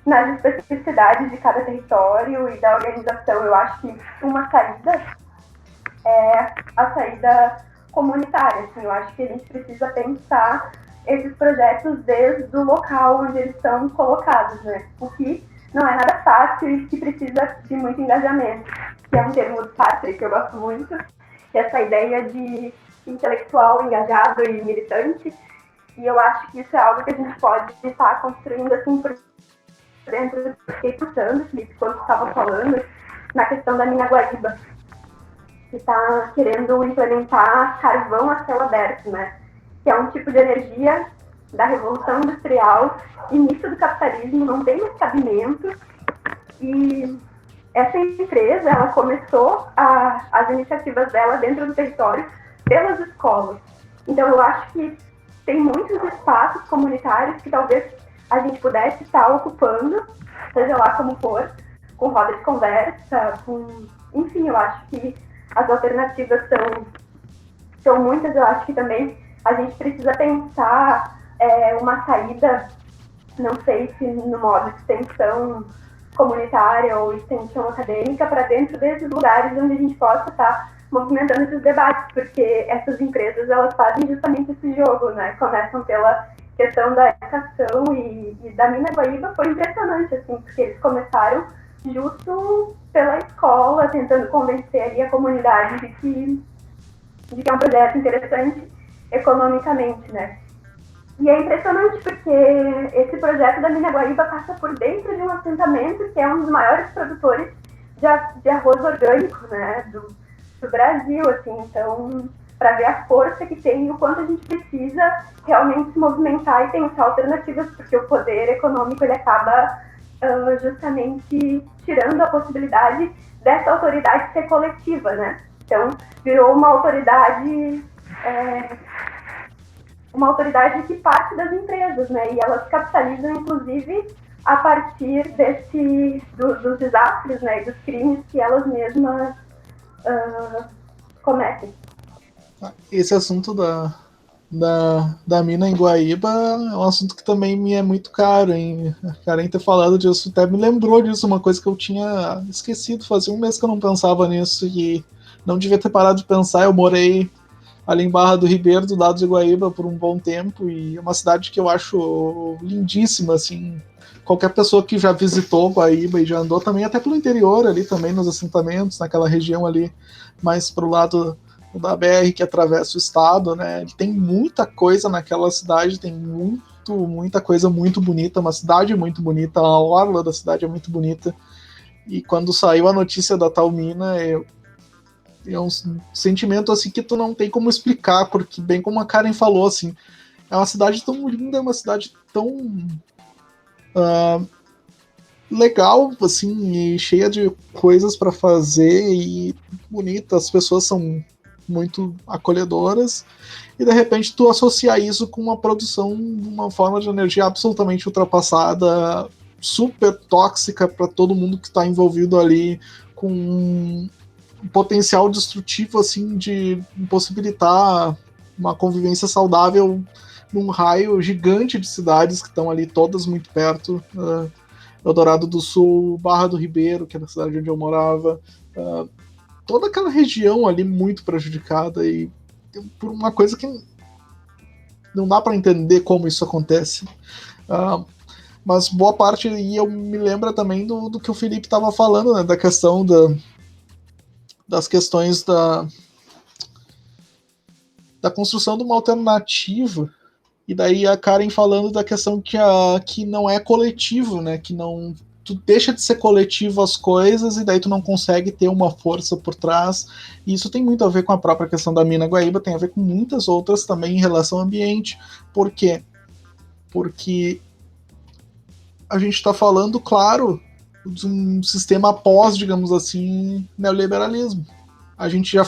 nas especificidades de cada território e da organização. Eu acho que uma saída é a saída comunitária. Assim, eu acho que a gente precisa pensar esses projetos desde o local onde eles são colocados, né? O que não é nada fácil e que precisa de muito engajamento, que é um termo do Sartre que eu gosto muito, que é essa ideia de intelectual engajado e militante. E eu acho que isso é algo que a gente pode estar construindo assim por dentro. Eu fiquei pensando, Felipe, quando você estava falando, na questão da mina Guaíba, que está querendo implementar carvão a céu aberto, né? Que é um tipo de energia da Revolução Industrial, início do capitalismo, não tem mais cabimento. E essa empresa, ela começou as iniciativas dela dentro do território pelas escolas. Então, eu acho que tem muitos espaços comunitários que talvez a gente pudesse estar ocupando, seja lá como for, com roda de conversa, enfim, eu acho que as alternativas são muitas. Eu acho que também a gente precisa pensar uma saída, não sei se no modo de extensão comunitária ou extensão acadêmica, para dentro desses lugares onde a gente possa estar movimentando esses debates, porque essas empresas, elas fazem justamente esse jogo, né? Começam pela questão da educação e da mina Guaíba foi impressionante, assim, porque eles começaram justo pela escola, tentando convencer ali a comunidade de que é um projeto interessante economicamente, né? E é impressionante porque esse projeto da mina Guaíba passa por dentro de um assentamento que é um dos maiores produtores de arroz orgânico, né, do Brasil, assim. Então, para ver a força que tem e o quanto a gente precisa realmente se movimentar e pensar alternativas, porque o poder econômico, ele acaba justamente tirando a possibilidade dessa autoridade ser coletiva, né? Então, virou uma autoridade que parte das empresas, né? E elas capitalizam, inclusive, a partir dos desastres, né? E dos crimes que elas mesmas cometem. Esse assunto da mina em Guaíba é um assunto que também me é muito caro, hein? A Karen ter falado disso até me lembrou disso, uma coisa que eu tinha esquecido. Fazia um mês que eu não pensava nisso e não devia ter parado de pensar. Eu morei ali em Barra do Ribeiro, do lado de Guaíba, por um bom tempo, e é uma cidade que eu acho lindíssima, assim. Qualquer pessoa que já visitou Guaíba e já andou também, até pelo interior ali também, nos assentamentos, naquela região ali, mais pro lado da BR que atravessa o estado, né? Tem muita coisa naquela cidade, tem muita coisa muito bonita, uma cidade muito bonita, a orla da cidade é muito bonita. E quando saiu a notícia da tal mina, é um sentimento assim que tu não tem como explicar, porque bem como a Karen falou, assim, é uma cidade tão linda, é uma cidade tão legal, assim, e cheia de coisas para fazer e bonita. As pessoas são muito acolhedoras, e de repente tu associar isso com uma produção de uma forma de energia absolutamente ultrapassada, super tóxica para todo mundo que está envolvido ali, com um potencial destrutivo assim de impossibilitar uma convivência saudável num raio gigante de cidades que estão ali todas muito perto. Eldorado do Sul, Barra do Ribeiro, que é a cidade onde eu morava, toda aquela região ali muito prejudicada, e por uma coisa que não dá para entender como isso acontece. Mas boa parte, e eu me lembro também do que o Felipe estava falando, né, da questão das questões da construção de uma alternativa. E daí a Karen falando da questão que não é coletivo, né? Que não. Tu deixa de ser coletivo as coisas e daí tu não consegue ter uma força por trás. E isso tem muito a ver com a própria questão da mina Guaíba, tem a ver com muitas outras também em relação ao ambiente. Por quê? Porque a gente está falando, claro, de um sistema pós, digamos assim, neoliberalismo. A gente já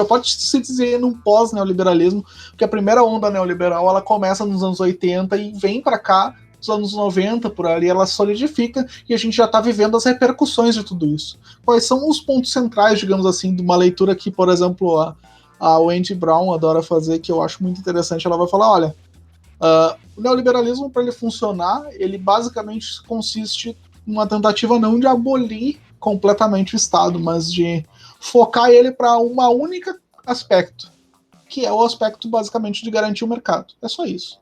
pode se dizer num pós-neoliberalismo, porque a primeira onda neoliberal ela começa nos anos 80 e vem para cá, nos anos 90, por ali, ela solidifica e a gente já está vivendo as repercussões de tudo isso. Quais são os pontos centrais, digamos assim, de uma leitura que, por exemplo, a Wendy Brown adora fazer, que eu acho muito interessante? Ela vai falar, olha, o neoliberalismo, para ele funcionar, ele basicamente consiste em uma tentativa não de abolir completamente o Estado, mas de focar ele para um único aspecto, que é o aspecto basicamente de garantir o mercado. É só isso.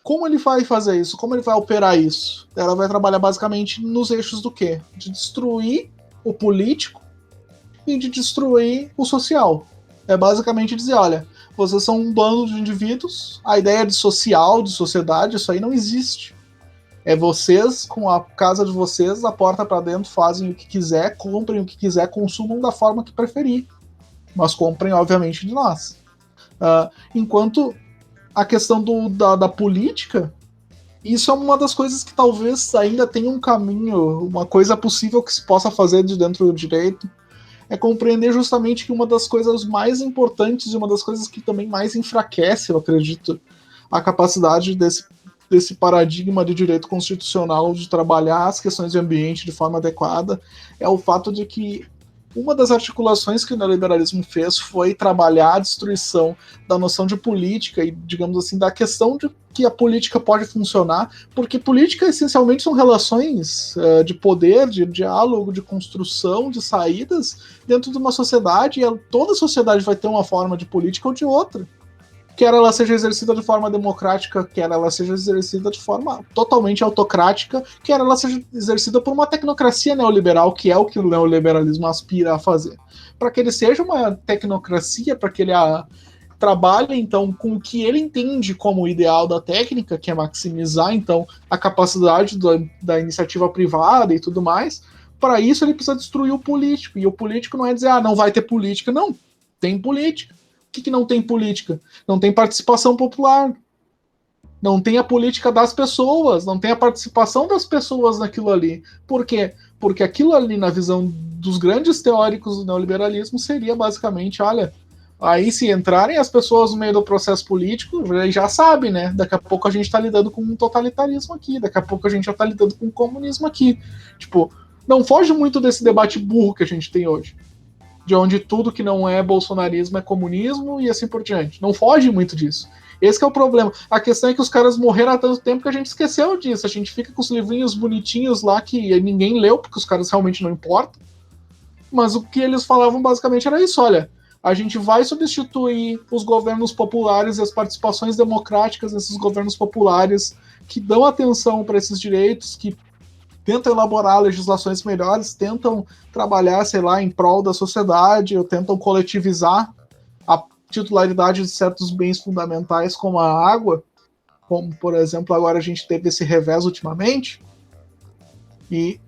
Como ele vai fazer isso? Como ele vai operar isso? Ela vai trabalhar basicamente nos eixos do quê? De destruir o político e de destruir o social. É basicamente dizer, olha, vocês são um bando de indivíduos, a ideia de social, de sociedade, isso aí não existe. É vocês, com a casa de vocês, a porta para dentro, fazem o que quiser, comprem o que quiser, consumam da forma que preferir. Mas comprem, obviamente, de nós. Enquanto a questão da política, isso é uma das coisas que talvez ainda tenha um caminho, uma coisa possível que se possa fazer de dentro do direito, é compreender justamente que uma das coisas mais importantes e uma das coisas que também mais enfraquece, eu acredito, a capacidade desse paradigma de direito constitucional de trabalhar as questões de ambiente de forma adequada, é o fato de que uma das articulações que o neoliberalismo fez foi trabalhar a destruição da noção de política e, digamos assim, da questão de que a política pode funcionar, porque política essencialmente são relações de poder, de diálogo, de construção, de saídas dentro de uma sociedade, e toda sociedade vai ter uma forma de política ou de outra. Quer ela seja exercida de forma democrática, quer ela seja exercida de forma totalmente autocrática, quer ela seja exercida por uma tecnocracia neoliberal, que é o que o neoliberalismo aspira a fazer. Para que ele seja uma tecnocracia, para que ele trabalhe, então, com o que ele entende como o ideal da técnica, que é maximizar, então, a capacidade da iniciativa privada e tudo mais, para isso ele precisa destruir o político. E o político não é dizer, não vai ter política. Não, tem política. O que não tem política? Não tem participação popular. Não tem a política das pessoas. Não tem a participação das pessoas naquilo ali. Por quê? Porque aquilo ali, na visão dos grandes teóricos do neoliberalismo, seria basicamente, olha, aí se entrarem as pessoas no meio do processo político, já sabe, né? Daqui a pouco a gente está lidando com um totalitarismo aqui. Daqui a pouco a gente já está lidando com um comunismo aqui. Tipo, não foge muito desse debate burro que a gente tem hoje. De onde tudo que não é bolsonarismo é comunismo e assim por diante. Não foge muito disso. Esse que é o problema. A questão é que os caras morreram há tanto tempo que a gente esqueceu disso. A gente fica com os livrinhos bonitinhos lá que ninguém leu, porque os caras realmente não importam. Mas o que eles falavam basicamente era isso, olha, a gente vai substituir os governos populares e as participações democráticas nesses governos populares que dão atenção para esses direitos, que tentam elaborar legislações melhores, tentam trabalhar, sei lá, em prol da sociedade, ou tentam coletivizar a titularidade de certos bens fundamentais, como a água, como, por exemplo, agora a gente teve esse revés ultimamente. E,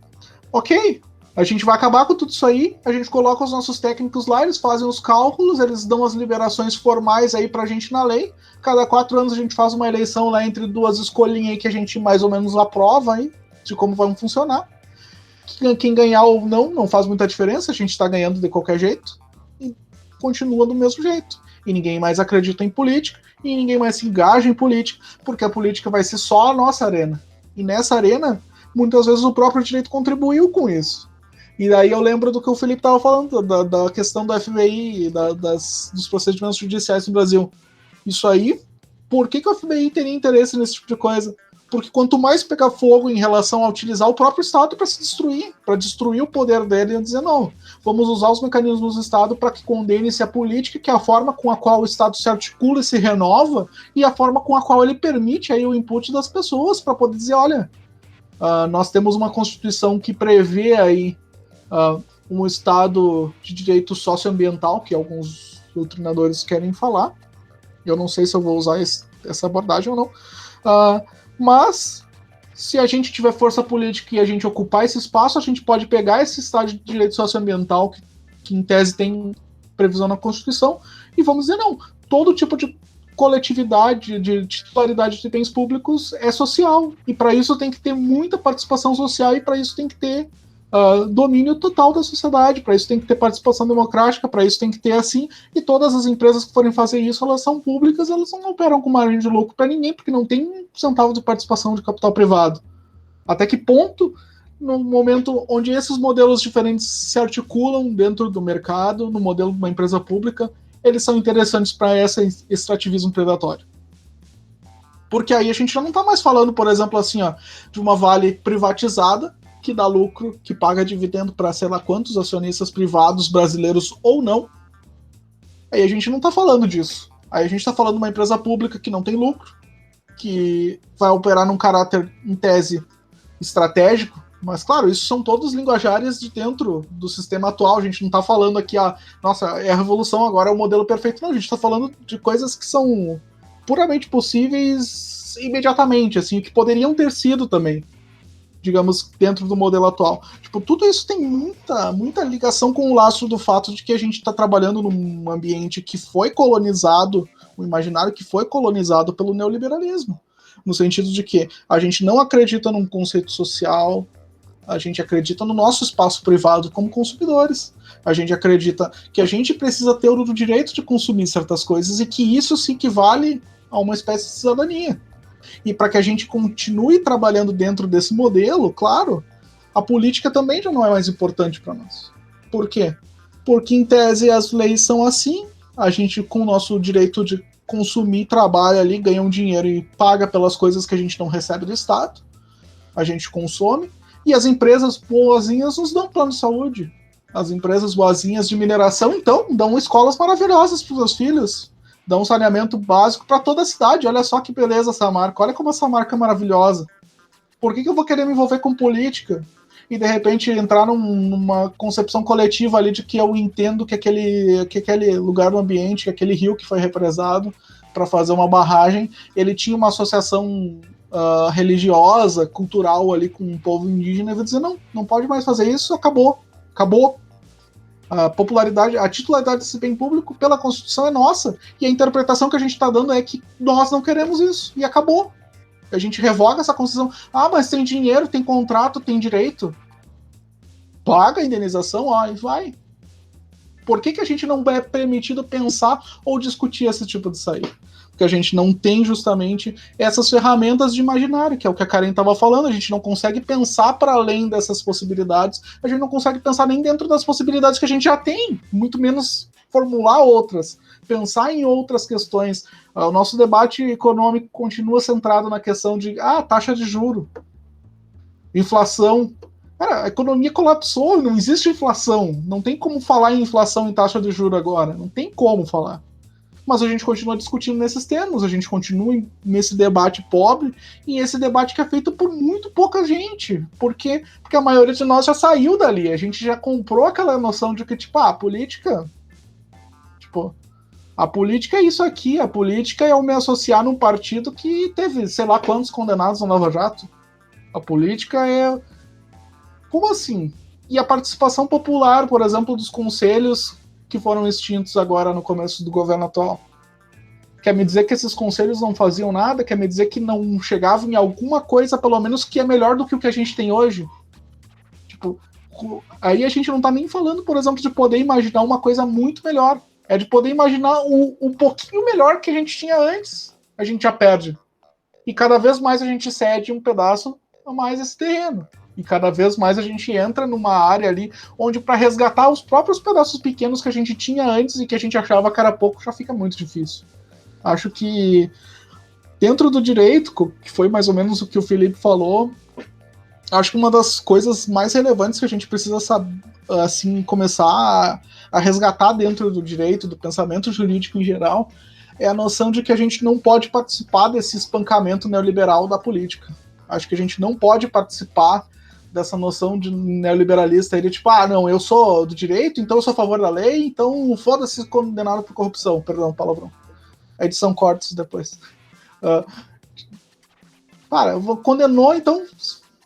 ok, a gente vai acabar com tudo isso aí, a gente coloca os nossos técnicos lá, eles fazem os cálculos, eles dão as liberações formais aí pra gente na lei. Cada 4 anos a gente faz uma eleição lá entre duas escolhinhas aí que a gente mais ou menos aprova aí, de como vão funcionar. Quem ganhar ou não faz muita diferença, a gente está ganhando de qualquer jeito. E continua do mesmo jeito. E ninguém mais acredita em política, e ninguém mais se engaja em política, porque a política vai ser só a nossa arena. E nessa arena, muitas vezes o próprio direito contribuiu com isso. E daí eu lembro do que o Felipe estava falando, da questão do FBI, dos procedimentos judiciais no Brasil. Isso aí, por que o FBI teria interesse nesse tipo de coisa? Porque quanto mais pegar fogo em relação a utilizar o próprio Estado para se destruir, para destruir o poder dele e dizer, não, vamos usar os mecanismos do Estado para que condene-se a política, que é a forma com a qual o Estado se articula e se renova, e a forma com a qual ele permite aí o input das pessoas para poder dizer, olha, nós temos uma Constituição que prevê aí um Estado de direito socioambiental, que alguns doutrinadores querem falar. Eu não sei se eu vou usar essa abordagem ou não. Mas, se a gente tiver força política e a gente ocupar esse espaço, a gente pode pegar esse Estado de direito socioambiental, que em tese tem previsão na Constituição, e vamos dizer, não, todo tipo de coletividade, de titularidade de bens públicos é social. E para isso tem que ter muita participação social, e para isso tem que ter domínio total da sociedade, para isso tem que ter participação democrática, para isso tem que ter assim, e todas as empresas que forem fazer isso, elas são públicas, elas não operam com margem de lucro para ninguém, porque não tem um centavo de participação de capital privado. Até que ponto, no momento onde esses modelos diferentes se articulam dentro do mercado, no modelo de uma empresa pública, eles são interessantes para esse extrativismo predatório? Porque aí a gente já não está mais falando, por exemplo, assim, de uma Vale privatizada, que dá lucro, que paga dividendo para sei lá quantos acionistas privados brasileiros ou não. Aí a gente não está falando disso. Aí a gente está falando de uma empresa pública que não tem lucro, que vai operar num caráter, em tese, estratégico, mas claro, isso são todos linguajares de dentro do sistema atual. A gente não está falando aqui, nossa, é a revolução, agora é o modelo perfeito. Não, a gente está falando de coisas que são puramente possíveis imediatamente, assim, que poderiam ter sido também, digamos, dentro do modelo atual. Tipo, tudo isso tem muita ligação com o laço do fato de que a gente está trabalhando num ambiente que foi colonizado, um imaginário que foi colonizado pelo neoliberalismo. No sentido de que a gente não acredita num conceito social, a gente acredita no nosso espaço privado como consumidores. A gente acredita que a gente precisa ter o direito de consumir certas coisas e que isso se equivale a uma espécie de cidadania. E para que a gente continue trabalhando dentro desse modelo, claro, a política também já não é mais importante para nós. Por quê? Porque, em tese, as leis são assim, a gente, com o nosso direito de consumir, trabalha ali, ganha um dinheiro e paga pelas coisas que a gente não recebe do Estado, a gente consome, e as empresas boazinhas nos dão plano de saúde. As empresas boazinhas de mineração, então, dão escolas maravilhosas para os seus filhos, dá um saneamento básico para toda a cidade. Olha só que beleza essa marca, olha como essa marca é maravilhosa. Por que eu vou querer me envolver com política e de repente entrar numa concepção coletiva ali de que eu entendo que aquele lugar do ambiente, que aquele rio que foi represado para fazer uma barragem, ele tinha uma associação religiosa, cultural ali com o povo indígena, e vou dizer, não pode mais fazer isso, acabou. A popularidade, a titularidade desse bem público pela Constituição é nossa, e a interpretação que a gente está dando é que nós não queremos isso, e acabou. A gente revoga essa Constituição. Mas tem dinheiro, tem contrato, tem direito. Paga a indenização, e vai. Por que a gente não é permitido pensar ou discutir esse tipo de saída? Porque a gente não tem justamente essas ferramentas de imaginário, que é o que a Karen estava falando. A gente não consegue pensar para além dessas possibilidades, a gente não consegue pensar nem dentro das possibilidades que a gente já tem, muito menos formular outras, pensar em outras questões. O nosso debate econômico continua centrado na questão de taxa de juro, inflação. Cara, a economia colapsou, não existe inflação, não tem como falar em inflação em taxa de juro agora, não tem como falar. Mas a gente continua discutindo nesses termos, a gente continua nesse debate pobre, e esse debate que é feito por muito pouca gente. Por quê? Porque a maioria de nós já saiu dali, a gente já comprou aquela noção de que, a política... a política é isso aqui, a política é eu me associar num partido que teve, sei lá quantos condenados no Lava Jato. A política é... Como assim? E a participação popular, por exemplo, dos conselhos que foram extintos agora no começo do governo atual. Quer me dizer que esses conselhos não faziam nada? Quer me dizer que não chegavam em alguma coisa, pelo menos, que é melhor do que o que a gente tem hoje? Aí a gente não tá nem falando, por exemplo, de poder imaginar uma coisa muito melhor. É de poder imaginar um pouquinho melhor que a gente tinha antes, a gente já perde. E cada vez mais a gente cede um pedaço a mais esse terreno. E cada vez mais a gente entra numa área ali onde para resgatar os próprios pedaços pequenos que a gente tinha antes e que a gente achava que era pouco, já fica muito difícil. Acho que dentro do direito, que foi mais ou menos o que o Felipe falou, acho que uma das coisas mais relevantes que a gente precisa assim, começar a resgatar dentro do direito, do pensamento jurídico em geral, é a noção de que a gente não pode participar desse espancamento neoliberal da política. Acho que a gente não pode participar dessa noção de neoliberalista, ele tipo, não, eu sou do direito, então eu sou a favor da lei, então foda-se condenado por corrupção, perdão, palavrão. A edição cortes depois. Condenou, então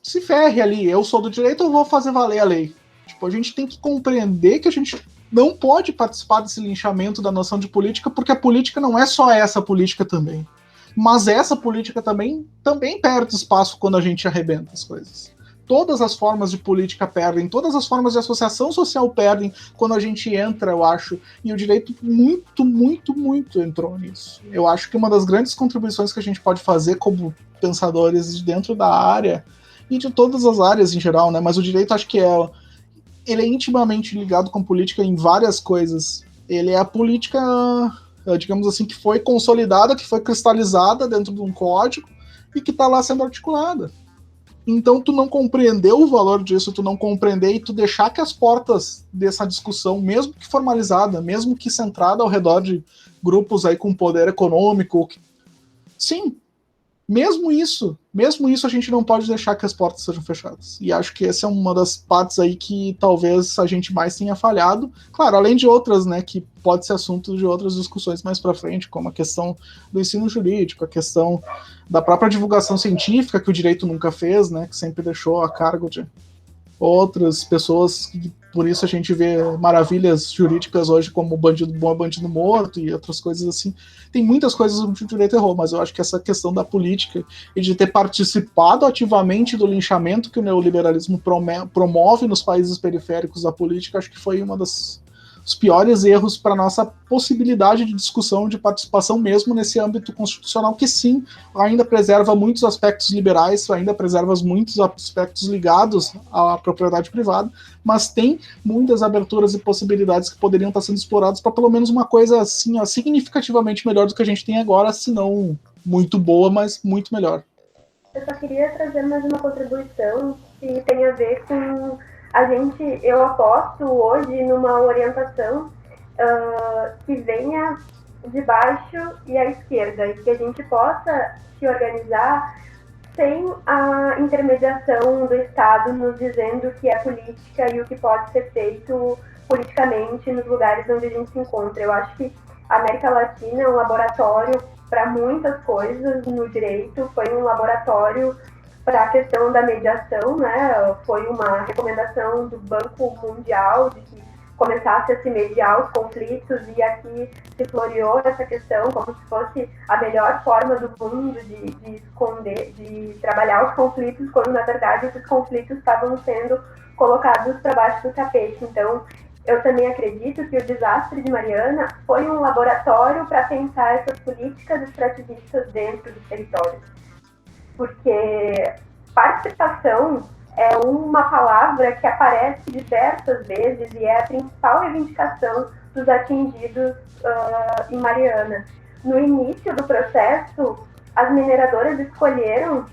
se ferre ali, eu sou do direito, eu vou fazer valer a lei. Tipo, a gente tem que compreender que a gente não pode participar desse linchamento da noção de política, porque a política não é só essa política também. Mas essa política também perde espaço quando a gente arrebenta as coisas. Todas as formas de política perdem, todas as formas de associação social perdem quando a gente entra, eu acho. E o direito muito, muito, muito entrou nisso. Eu acho que uma das grandes contribuições que a gente pode fazer como pensadores dentro da área, e de todas as áreas em geral, né? Mas o direito acho que ele é intimamente ligado com política em várias coisas. Ele é a política, digamos assim, que foi consolidada, que foi cristalizada dentro de um código e que está lá sendo articulada. Então, tu não compreender o valor disso, tu não compreender e tu deixar que as portas dessa discussão, mesmo que formalizada, mesmo que centrada ao redor de grupos aí com poder econômico, sim, mesmo isso a gente não pode deixar que as portas sejam fechadas. E acho que essa é uma das partes aí que talvez a gente mais tenha falhado. Claro, além de outras, né, que pode ser assunto de outras discussões mais para frente, como a questão do ensino jurídico, a questão da própria divulgação científica, que o direito nunca fez, né, que sempre deixou a cargo de outras pessoas, que por isso a gente vê maravilhas jurídicas hoje como bandido bom é bandido morto e outras coisas assim. Tem muitas coisas onde o direito errou, mas eu acho que essa questão da política e de ter participado ativamente do linchamento que o neoliberalismo promove nos países periféricos da política, acho que foi uma dos piores erros para a nossa possibilidade de discussão, de participação mesmo nesse âmbito constitucional, que sim, ainda preserva muitos aspectos liberais, ainda preserva muitos aspectos ligados à propriedade privada, mas tem muitas aberturas e possibilidades que poderiam estar sendo exploradas para pelo menos uma coisa assim, significativamente melhor do que a gente tem agora, se não muito boa, mas muito melhor. Eu só queria trazer mais uma contribuição que tem a ver com eu aposto hoje numa orientação que venha de baixo e à esquerda, e que a gente possa se organizar sem a intermediação do Estado nos dizendo o que é política e o que pode ser feito politicamente nos lugares onde a gente se encontra. Eu acho que a América Latina é um laboratório para muitas coisas no direito, foi um laboratório para a questão da mediação, né? Foi uma recomendação do Banco Mundial de que começasse a se mediar os conflitos, e aqui se floreou essa questão como se fosse a melhor forma do mundo de esconder, de trabalhar os conflitos, quando na verdade esses conflitos estavam sendo colocados para baixo do tapete. Então, eu também acredito que o desastre de Mariana foi um laboratório para pensar essas políticas extrativistas dentro dos territórios. Porque participação é uma palavra que aparece diversas vezes e é a principal reivindicação dos atingidos em Mariana. No início do processo, as mineradoras escolheram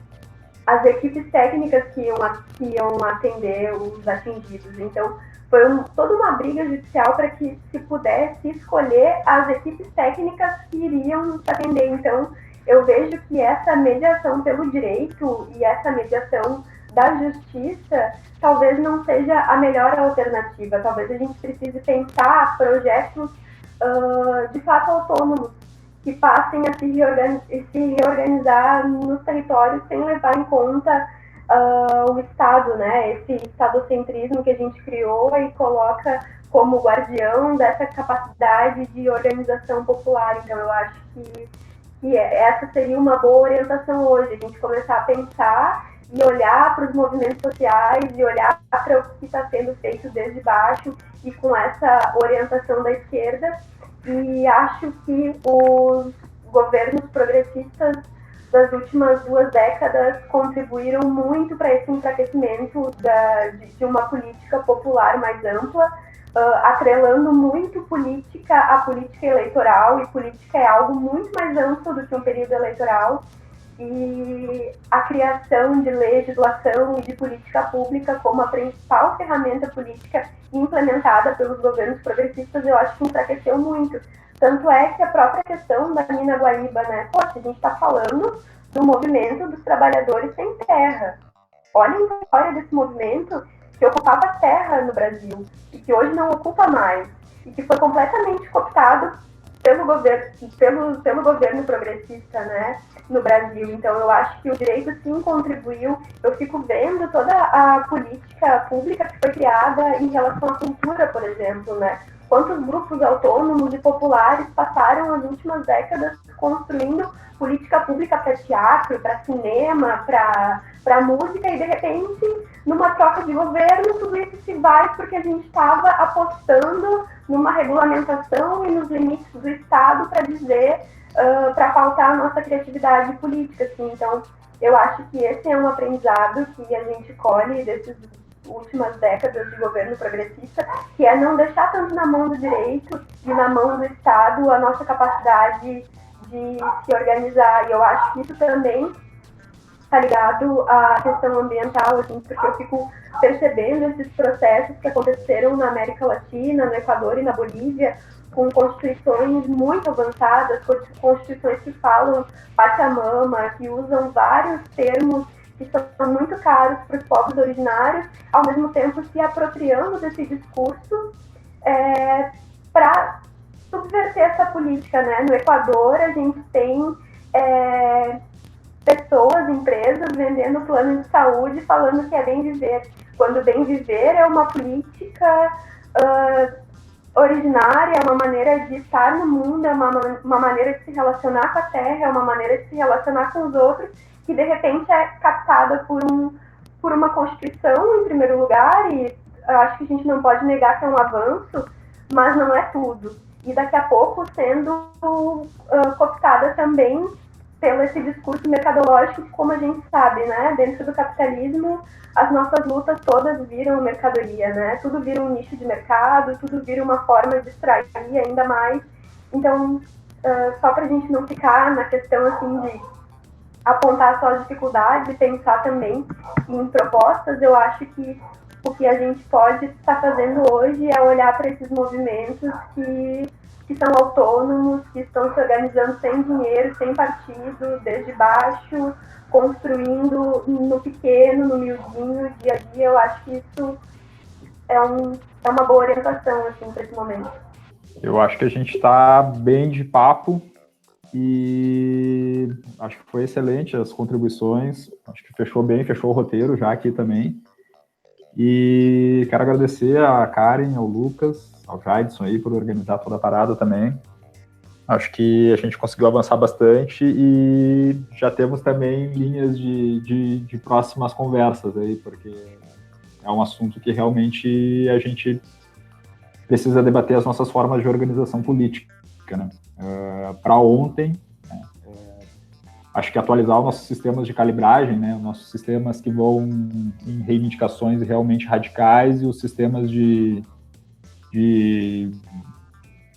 as equipes técnicas que iam atender os atingidos. Então, foi toda uma briga judicial para que se pudesse escolher as equipes técnicas que iriam atender. Então, eu vejo que essa mediação pelo direito e essa mediação da justiça talvez não seja a melhor alternativa. Talvez a gente precise pensar projetos de fato autônomos, que passem a se reorganizar nos territórios sem levar em conta o Estado, né? Esse estadocentrismo que a gente criou e coloca como guardião dessa capacidade de organização popular. Então, eu acho que essa seria uma boa orientação hoje, a gente começar a pensar e olhar para os movimentos sociais e olhar para o que está sendo feito desde baixo, e com essa orientação da esquerda, e acho que os governos progressistas das últimas 2 décadas contribuíram muito para esse enfraquecimento de uma política popular mais ampla, atrelando muito política à política eleitoral, e política é algo muito mais amplo do que um período eleitoral, e a criação de legislação e de política pública como a principal ferramenta política implementada pelos governos progressistas, eu acho que enfraqueceu muito. Tanto é que a própria questão da Mina Guaíba, né? Poxa, a gente está falando do movimento dos trabalhadores sem terra. Olhem a história desse movimento que ocupava terra no Brasil e que hoje não ocupa mais e que foi completamente cooptado pelo governo progressista, né, no Brasil. Então, eu acho que o direito, sim, contribuiu. Eu fico vendo toda a política pública que foi criada em relação à cultura, por exemplo, né? Quantos grupos autônomos e populares passaram as últimas décadas construindo política pública para teatro, para cinema, para música, e de repente, numa troca de governo, tudo isso se vai porque a gente estava apostando numa regulamentação e nos limites do Estado para dizer, para pautar a nossa criatividade política. Assim. Então, eu acho que esse é um aprendizado que a gente colhe dessas últimas décadas de governo progressista, que é não deixar tanto na mão do direito e na mão do Estado a nossa capacidade de se organizar. E eu acho que isso também está ligado à questão ambiental, assim, porque eu fico percebendo esses processos que aconteceram na América Latina, no Equador e na Bolívia, com constituições muito avançadas, constituições que falam Pachamama, que usam vários termos que são muito caros para os povos originários, ao mesmo tempo se apropriando desse discurso para subverter essa política, né? No Equador, a gente tem pessoas, empresas vendendo plano de saúde falando que é bem viver, quando bem viver é uma política originária, é uma maneira de estar no mundo, é uma maneira de se relacionar com a terra, é uma maneira de se relacionar com os outros, que de repente é captada por uma Constituição, em primeiro lugar, e eu acho que a gente não pode negar que é um avanço, mas não é tudo. E daqui a pouco sendo cooptada também pelo esse discurso mercadológico, que, como a gente sabe, né, dentro do capitalismo, as nossas lutas todas viram mercadoria, né? Tudo vira um nicho de mercado, tudo vira uma forma de extrair ainda mais. Então, só para a gente não ficar na questão assim de apontar só as dificuldades e pensar também em propostas, eu acho que o que a gente pode estar fazendo hoje é olhar para esses movimentos que são autônomos, que estão se organizando sem dinheiro, sem partido, desde baixo, construindo no pequeno, no miudinho, dia a dia. Eu acho que isso é uma boa orientação assim, para esse momento. Eu acho que a gente está bem de papo e acho que foi excelente as contribuições. Acho que fechou o roteiro já aqui também. E quero agradecer a Karen, ao Lucas, ao Jadson aí por organizar toda a parada também. Acho que a gente conseguiu avançar bastante e já temos também linhas de próximas conversas aí, porque é um assunto que realmente a gente precisa debater as nossas formas de organização política, né? Para ontem, né? Acho que atualizar os nossos sistemas de calibragem, né? Os nossos sistemas que vão em reivindicações realmente radicais e os sistemas de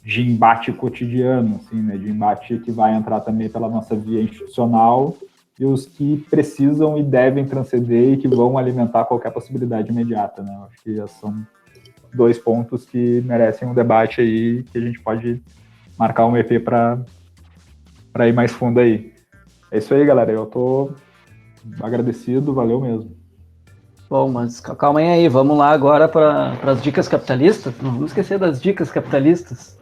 embate cotidiano, assim, né? De embate que vai entrar também pela nossa via institucional e os que precisam e devem transcender e que vão alimentar qualquer possibilidade imediata, né? Acho que são 2 pontos que merecem um debate aí, que a gente pode marcar um EP para ir mais fundo aí. É isso aí, galera. Eu tô agradecido, valeu mesmo. Bom, mas calma aí, vamos lá agora para as dicas capitalistas. Não vamos esquecer das dicas capitalistas,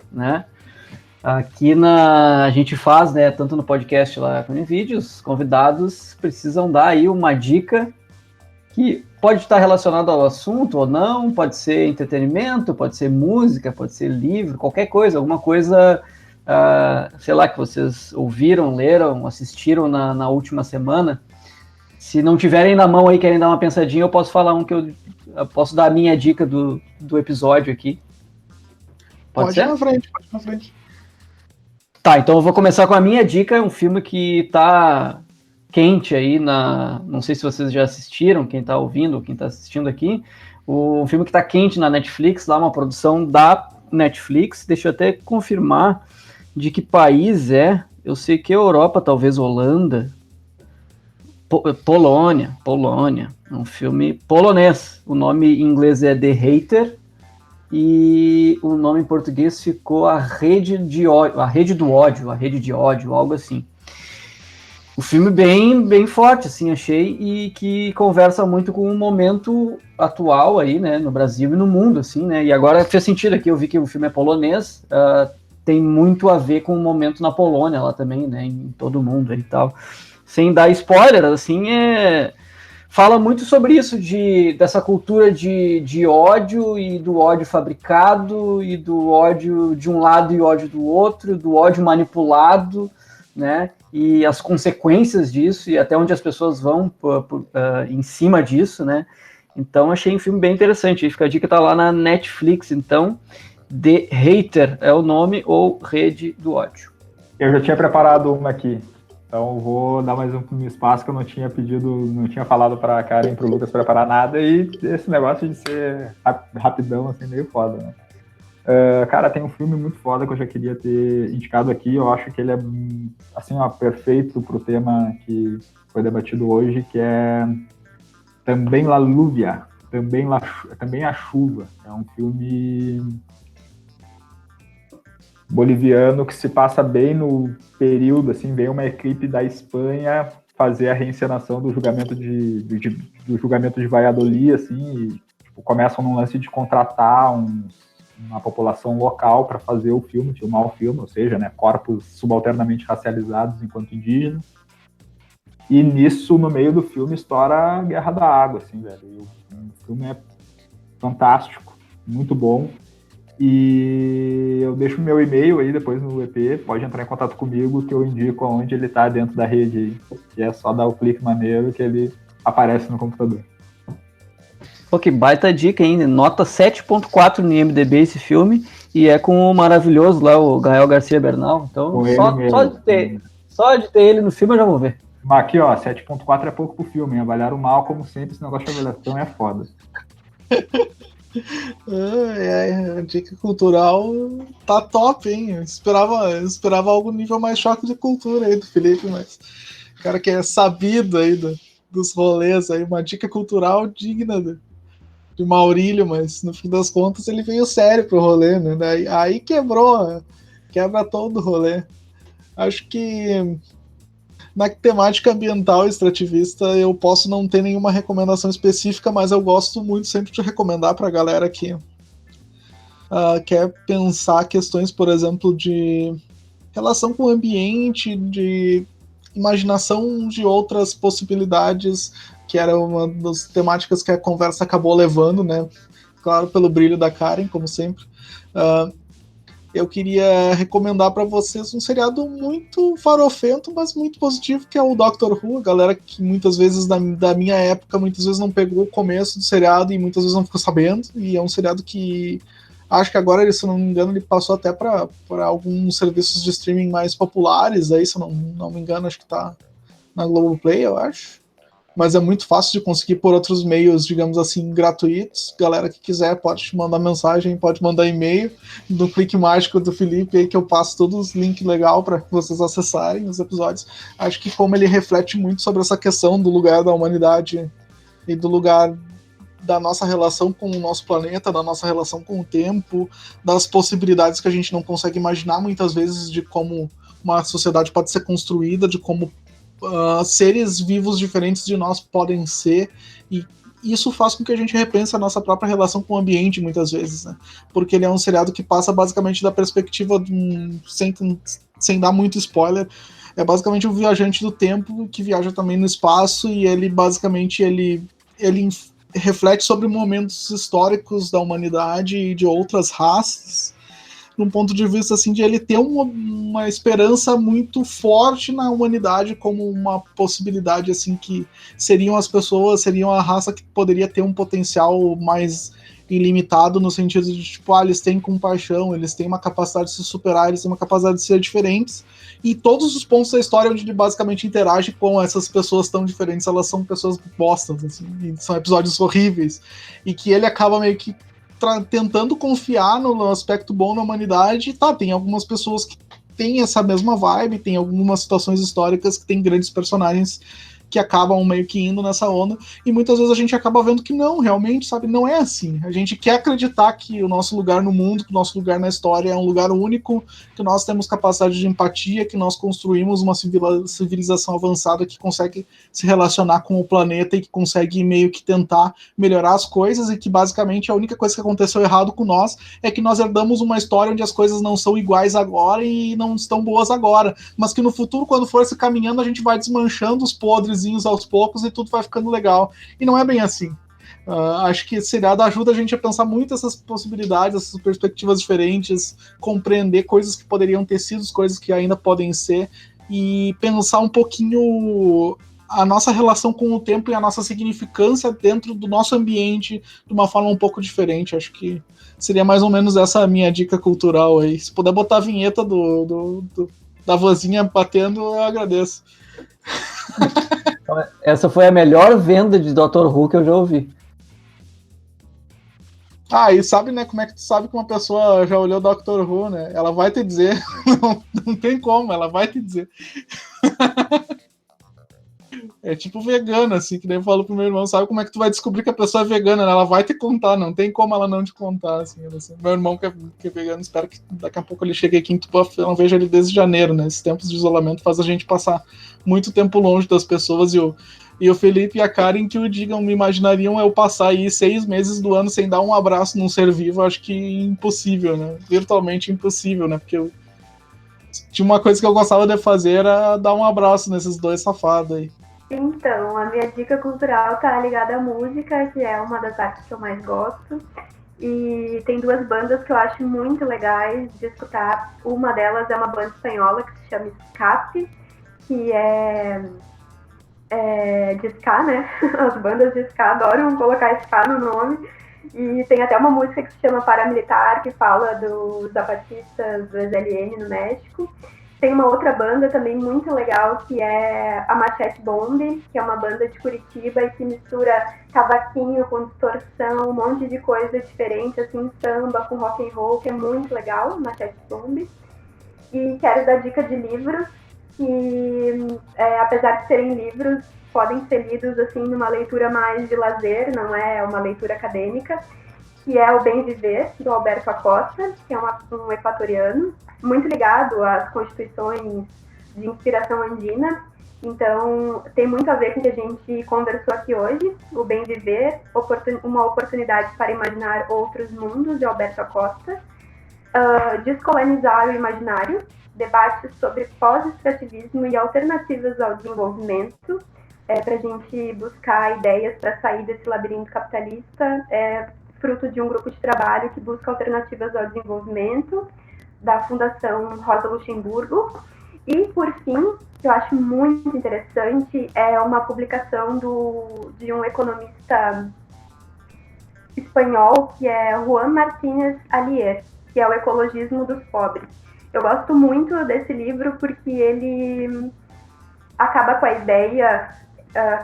né? Aqui a gente faz, né, tanto no podcast lá como em vídeos, convidados precisam dar aí uma dica que pode estar relacionada ao assunto ou não, pode ser entretenimento, pode ser música, pode ser livro, qualquer coisa, alguma coisa, sei lá, que vocês ouviram, leram, assistiram na última semana. Se não tiverem na mão aí, querem dar uma pensadinha, eu posso falar eu posso dar a minha dica do episódio aqui. Pode ser? Ir na frente, pode ir na frente. Tá, então eu vou começar com a minha dica. É um filme que tá quente aí não sei se vocês já assistiram, quem tá ouvindo ou quem tá assistindo aqui. O filme que tá quente na Netflix, lá uma produção da Netflix. Deixa eu até confirmar de que país é. Eu sei que é Europa, talvez Holanda. Polônia. É um filme polonês. O nome em inglês é The Hater. E o nome em português ficou A Rede de Ódio, A Rede do Ódio, A Rede de Ódio, algo assim. O filme bem forte, assim, achei, e que conversa muito com o momento atual aí, né, no Brasil e no mundo, assim, né, e agora fez sentido aqui, eu vi que o filme é polonês, tem muito a ver com o momento na Polônia lá também, né, em todo o mundo e tal. Sem dar spoiler, assim, fala muito sobre isso, dessa cultura de ódio e do ódio fabricado e do ódio de um lado e ódio do outro, do ódio manipulado, né? E as consequências disso e até onde as pessoas vão em cima disso, né? Então achei um filme bem interessante. Fica a dica, tá lá na Netflix, então. The Hater é o nome, ou Rede do Ódio. Eu já tinha preparado uma aqui. Então vou dar mais um espaço que eu não tinha falado para a Karen e para o Lucas preparar nada, e esse negócio de ser rapidão, assim, meio foda, né? Cara, tem um filme muito foda que eu já queria ter indicado aqui, eu acho que ele é, assim, ó, perfeito pro tema que foi debatido hoje, que é Também La Lluvia, também a Chuva. É um filme boliviano que se passa bem no período, assim, vem uma equipe da Espanha fazer a reencenação do julgamento do julgamento de Valladolid, assim, e tipo, começam num lance de contratar uma população local para fazer o filme, filmar o filme, ou seja, né, corpos subalternamente racializados enquanto indígenas. E nisso, no meio do filme, estoura a Guerra da Água, assim, velho. E o filme é fantástico, muito bom. E eu deixo meu e-mail aí depois no EP, pode entrar em contato comigo que eu indico onde ele tá dentro da rede aí. E é só dar o clique maneiro que ele aparece no computador. Pô, que baita dica, hein? Nota 7.4 no IMDb esse filme, e é com o maravilhoso lá, o Gael Garcia Bernal. Então, só de ter ele no filme eu já vou ver. Mas aqui, ó, 7.4 é pouco pro filme, hein? Avaliaram mal, como sempre, esse negócio de avaliação é foda. A dica cultural tá top, hein? Eu esperava algo nível mais choque de cultura aí do Felipe, mas o cara que é sabido aí dos rolês aí, uma dica cultural digna de Maurílio, mas no fim das contas ele veio sério pro rolê, né? Aí quebra todo o rolê. Acho que na temática ambiental e extrativista eu posso não ter nenhuma recomendação específica, mas eu gosto muito sempre de recomendar para a galera que quer pensar questões, por exemplo, de relação com o ambiente, de imaginação de outras possibilidades, que era uma das temáticas que a conversa acabou levando, né? Claro, pelo brilho da Karen, como sempre. Eu queria recomendar para vocês um seriado muito farofento, mas muito positivo, que é o Doctor Who. A galera que muitas vezes, da minha época, muitas vezes não pegou o começo do seriado e muitas vezes não ficou sabendo. E é um seriado que acho que agora, se eu não me engano, ele passou até para alguns serviços de streaming mais populares. Aí, se eu não me engano, acho que tá na Globoplay, eu acho. Mas é muito fácil de conseguir por outros meios, digamos assim, gratuitos. Galera que quiser pode te mandar mensagem, pode mandar e-mail no clique mágico do Felipe aí, que eu passo todos os links legais para vocês acessarem os episódios. Acho que como ele reflete muito sobre essa questão do lugar da humanidade e do lugar da nossa relação com o nosso planeta, da nossa relação com o tempo, das possibilidades que a gente não consegue imaginar muitas vezes de como uma sociedade pode ser construída, de como seres vivos diferentes de nós podem ser, e isso faz com que a gente repense a nossa própria relação com o ambiente muitas vezes, né? Porque ele é um seriado que passa basicamente da perspectiva sem dar muito spoiler, é basicamente um viajante do tempo que viaja também no espaço, e ele basicamente ele reflete sobre momentos históricos da humanidade e de outras raças num ponto de vista assim de ele ter uma esperança muito forte na humanidade como uma possibilidade assim que seriam a raça que poderia ter um potencial mais ilimitado no sentido de tipo, eles têm compaixão, eles têm uma capacidade de se superar, eles têm uma capacidade de ser diferentes, e todos os pontos da história onde ele basicamente interage com essas pessoas tão diferentes, elas são pessoas bostas, assim, e são episódios horríveis, e que ele acaba meio que tentando confiar no aspecto bom da humanidade. Tá, tem algumas pessoas que têm essa mesma vibe, tem algumas situações históricas que tem grandes personagens que acabam meio que indo nessa onda, e muitas vezes a gente acaba vendo que não, realmente, sabe, não é assim. A gente quer acreditar que o nosso lugar no mundo, que o nosso lugar na história é um lugar único, que nós temos capacidade de empatia, que nós construímos uma civilização avançada que consegue se relacionar com o planeta e que consegue meio que tentar melhorar as coisas, e que basicamente a única coisa que aconteceu errado com nós é que nós herdamos uma história onde as coisas não são iguais agora e não estão boas agora, mas que no futuro, quando for se caminhando, a gente vai desmanchando os podres aos poucos e tudo vai ficando legal. E não é bem assim. Acho que esse seriado ajuda a gente a pensar muito essas possibilidades, essas perspectivas diferentes, compreender coisas que poderiam ter sido, coisas que ainda podem ser, e pensar um pouquinho a nossa relação com o tempo e a nossa significância dentro do nosso ambiente de uma forma um pouco diferente. Acho que seria mais ou menos essa a minha dica cultural aí. Se puder botar a vinheta da vozinha batendo, eu agradeço. Essa foi a melhor venda de Dr. Who que eu já ouvi. E sabe, né, como é que tu sabe que uma pessoa já olhou Dr. Who, né? Ela vai te dizer, não tem como, ela vai te dizer. É tipo vegana, assim, que nem eu falo pro meu irmão, sabe como é que tu vai descobrir que a pessoa é vegana, né? Ela vai te contar, não tem como ela não te contar, assim. Meu irmão que é vegano, espero que daqui a pouco ele chegue aqui em Tupã, eu não vejo ele desde janeiro, né? Esses tempos de isolamento faz a gente passar muito tempo longe das pessoas, e o Felipe e a Karen que o digam, me imaginariam eu passar aí 6 meses do ano sem dar um abraço num ser vivo, acho que impossível, né? Virtualmente impossível, né? Porque tinha uma coisa que eu gostava de fazer, era dar um abraço nesses dois safados aí. Então, a minha dica cultural tá ligada à música, que é uma das artes que eu mais gosto. E tem 2 bandas que eu acho muito legais de escutar. Uma delas é uma banda espanhola que se chama Escape, que é de ska, né? As bandas de ska adoram colocar ska no nome. E tem até uma música que se chama Paramilitar, que fala dos zapatistas do SLN no México. Tem uma outra banda também muito legal, que é a Machete Bomb, que é uma banda de Curitiba e que mistura cavaquinho com distorção, um monte de coisa diferente, assim, samba com rock and roll, que é muito legal, Machete Bomb. E quero dar dica de livros, que apesar de serem livros, podem ser lidos assim numa leitura mais de lazer, não é uma leitura acadêmica, que é O Bem Viver, do Alberto Acosta, que é um equatoriano, muito ligado às constituições de inspiração andina. Então, tem muito a ver com o que a gente conversou aqui hoje. O Bem Viver, uma oportunidade para imaginar outros mundos, de Alberto Acosta. Descolonizar o imaginário, debates sobre pós-extrativismo e alternativas ao desenvolvimento, para a gente buscar ideias para sair desse labirinto capitalista, fruto de um grupo de trabalho que busca alternativas ao desenvolvimento, da Fundação Rosa Luxemburgo. E, por fim, que eu acho muito interessante, é uma publicação de um economista espanhol, que é Juan Martínez Alier, que é O Ecologismo dos Pobres. Eu gosto muito desse livro porque ele acaba com a ideia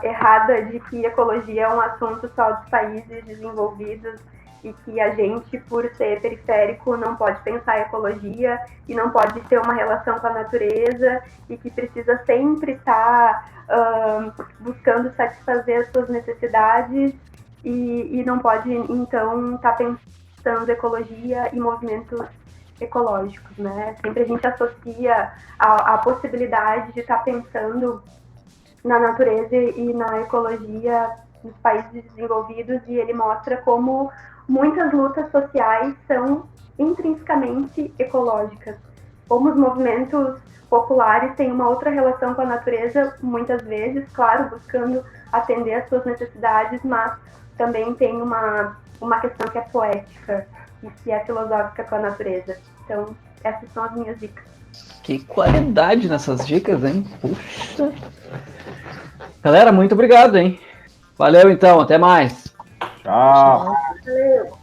errada de que ecologia é um assunto só dos países desenvolvidos e que a gente, por ser periférico, não pode pensar em ecologia e não pode ter uma relação com a natureza e que precisa sempre estar buscando satisfazer as suas necessidades e não pode, então, estar pensando ecologia e movimentos ecológicos, né? Sempre a gente associa a possibilidade de estar pensando na natureza e na ecologia nos países desenvolvidos, e ele mostra como muitas lutas sociais são intrinsecamente ecológicas, como os movimentos populares têm uma outra relação com a natureza, muitas vezes, claro, buscando atender às suas necessidades, mas também tem uma questão que é poética e que é filosófica com a natureza. Então, essas são as minhas dicas. Que qualidade nessas dicas, hein? Puxa. Galera, muito obrigado, hein? Valeu, então. Até mais. Tchau. Valeu!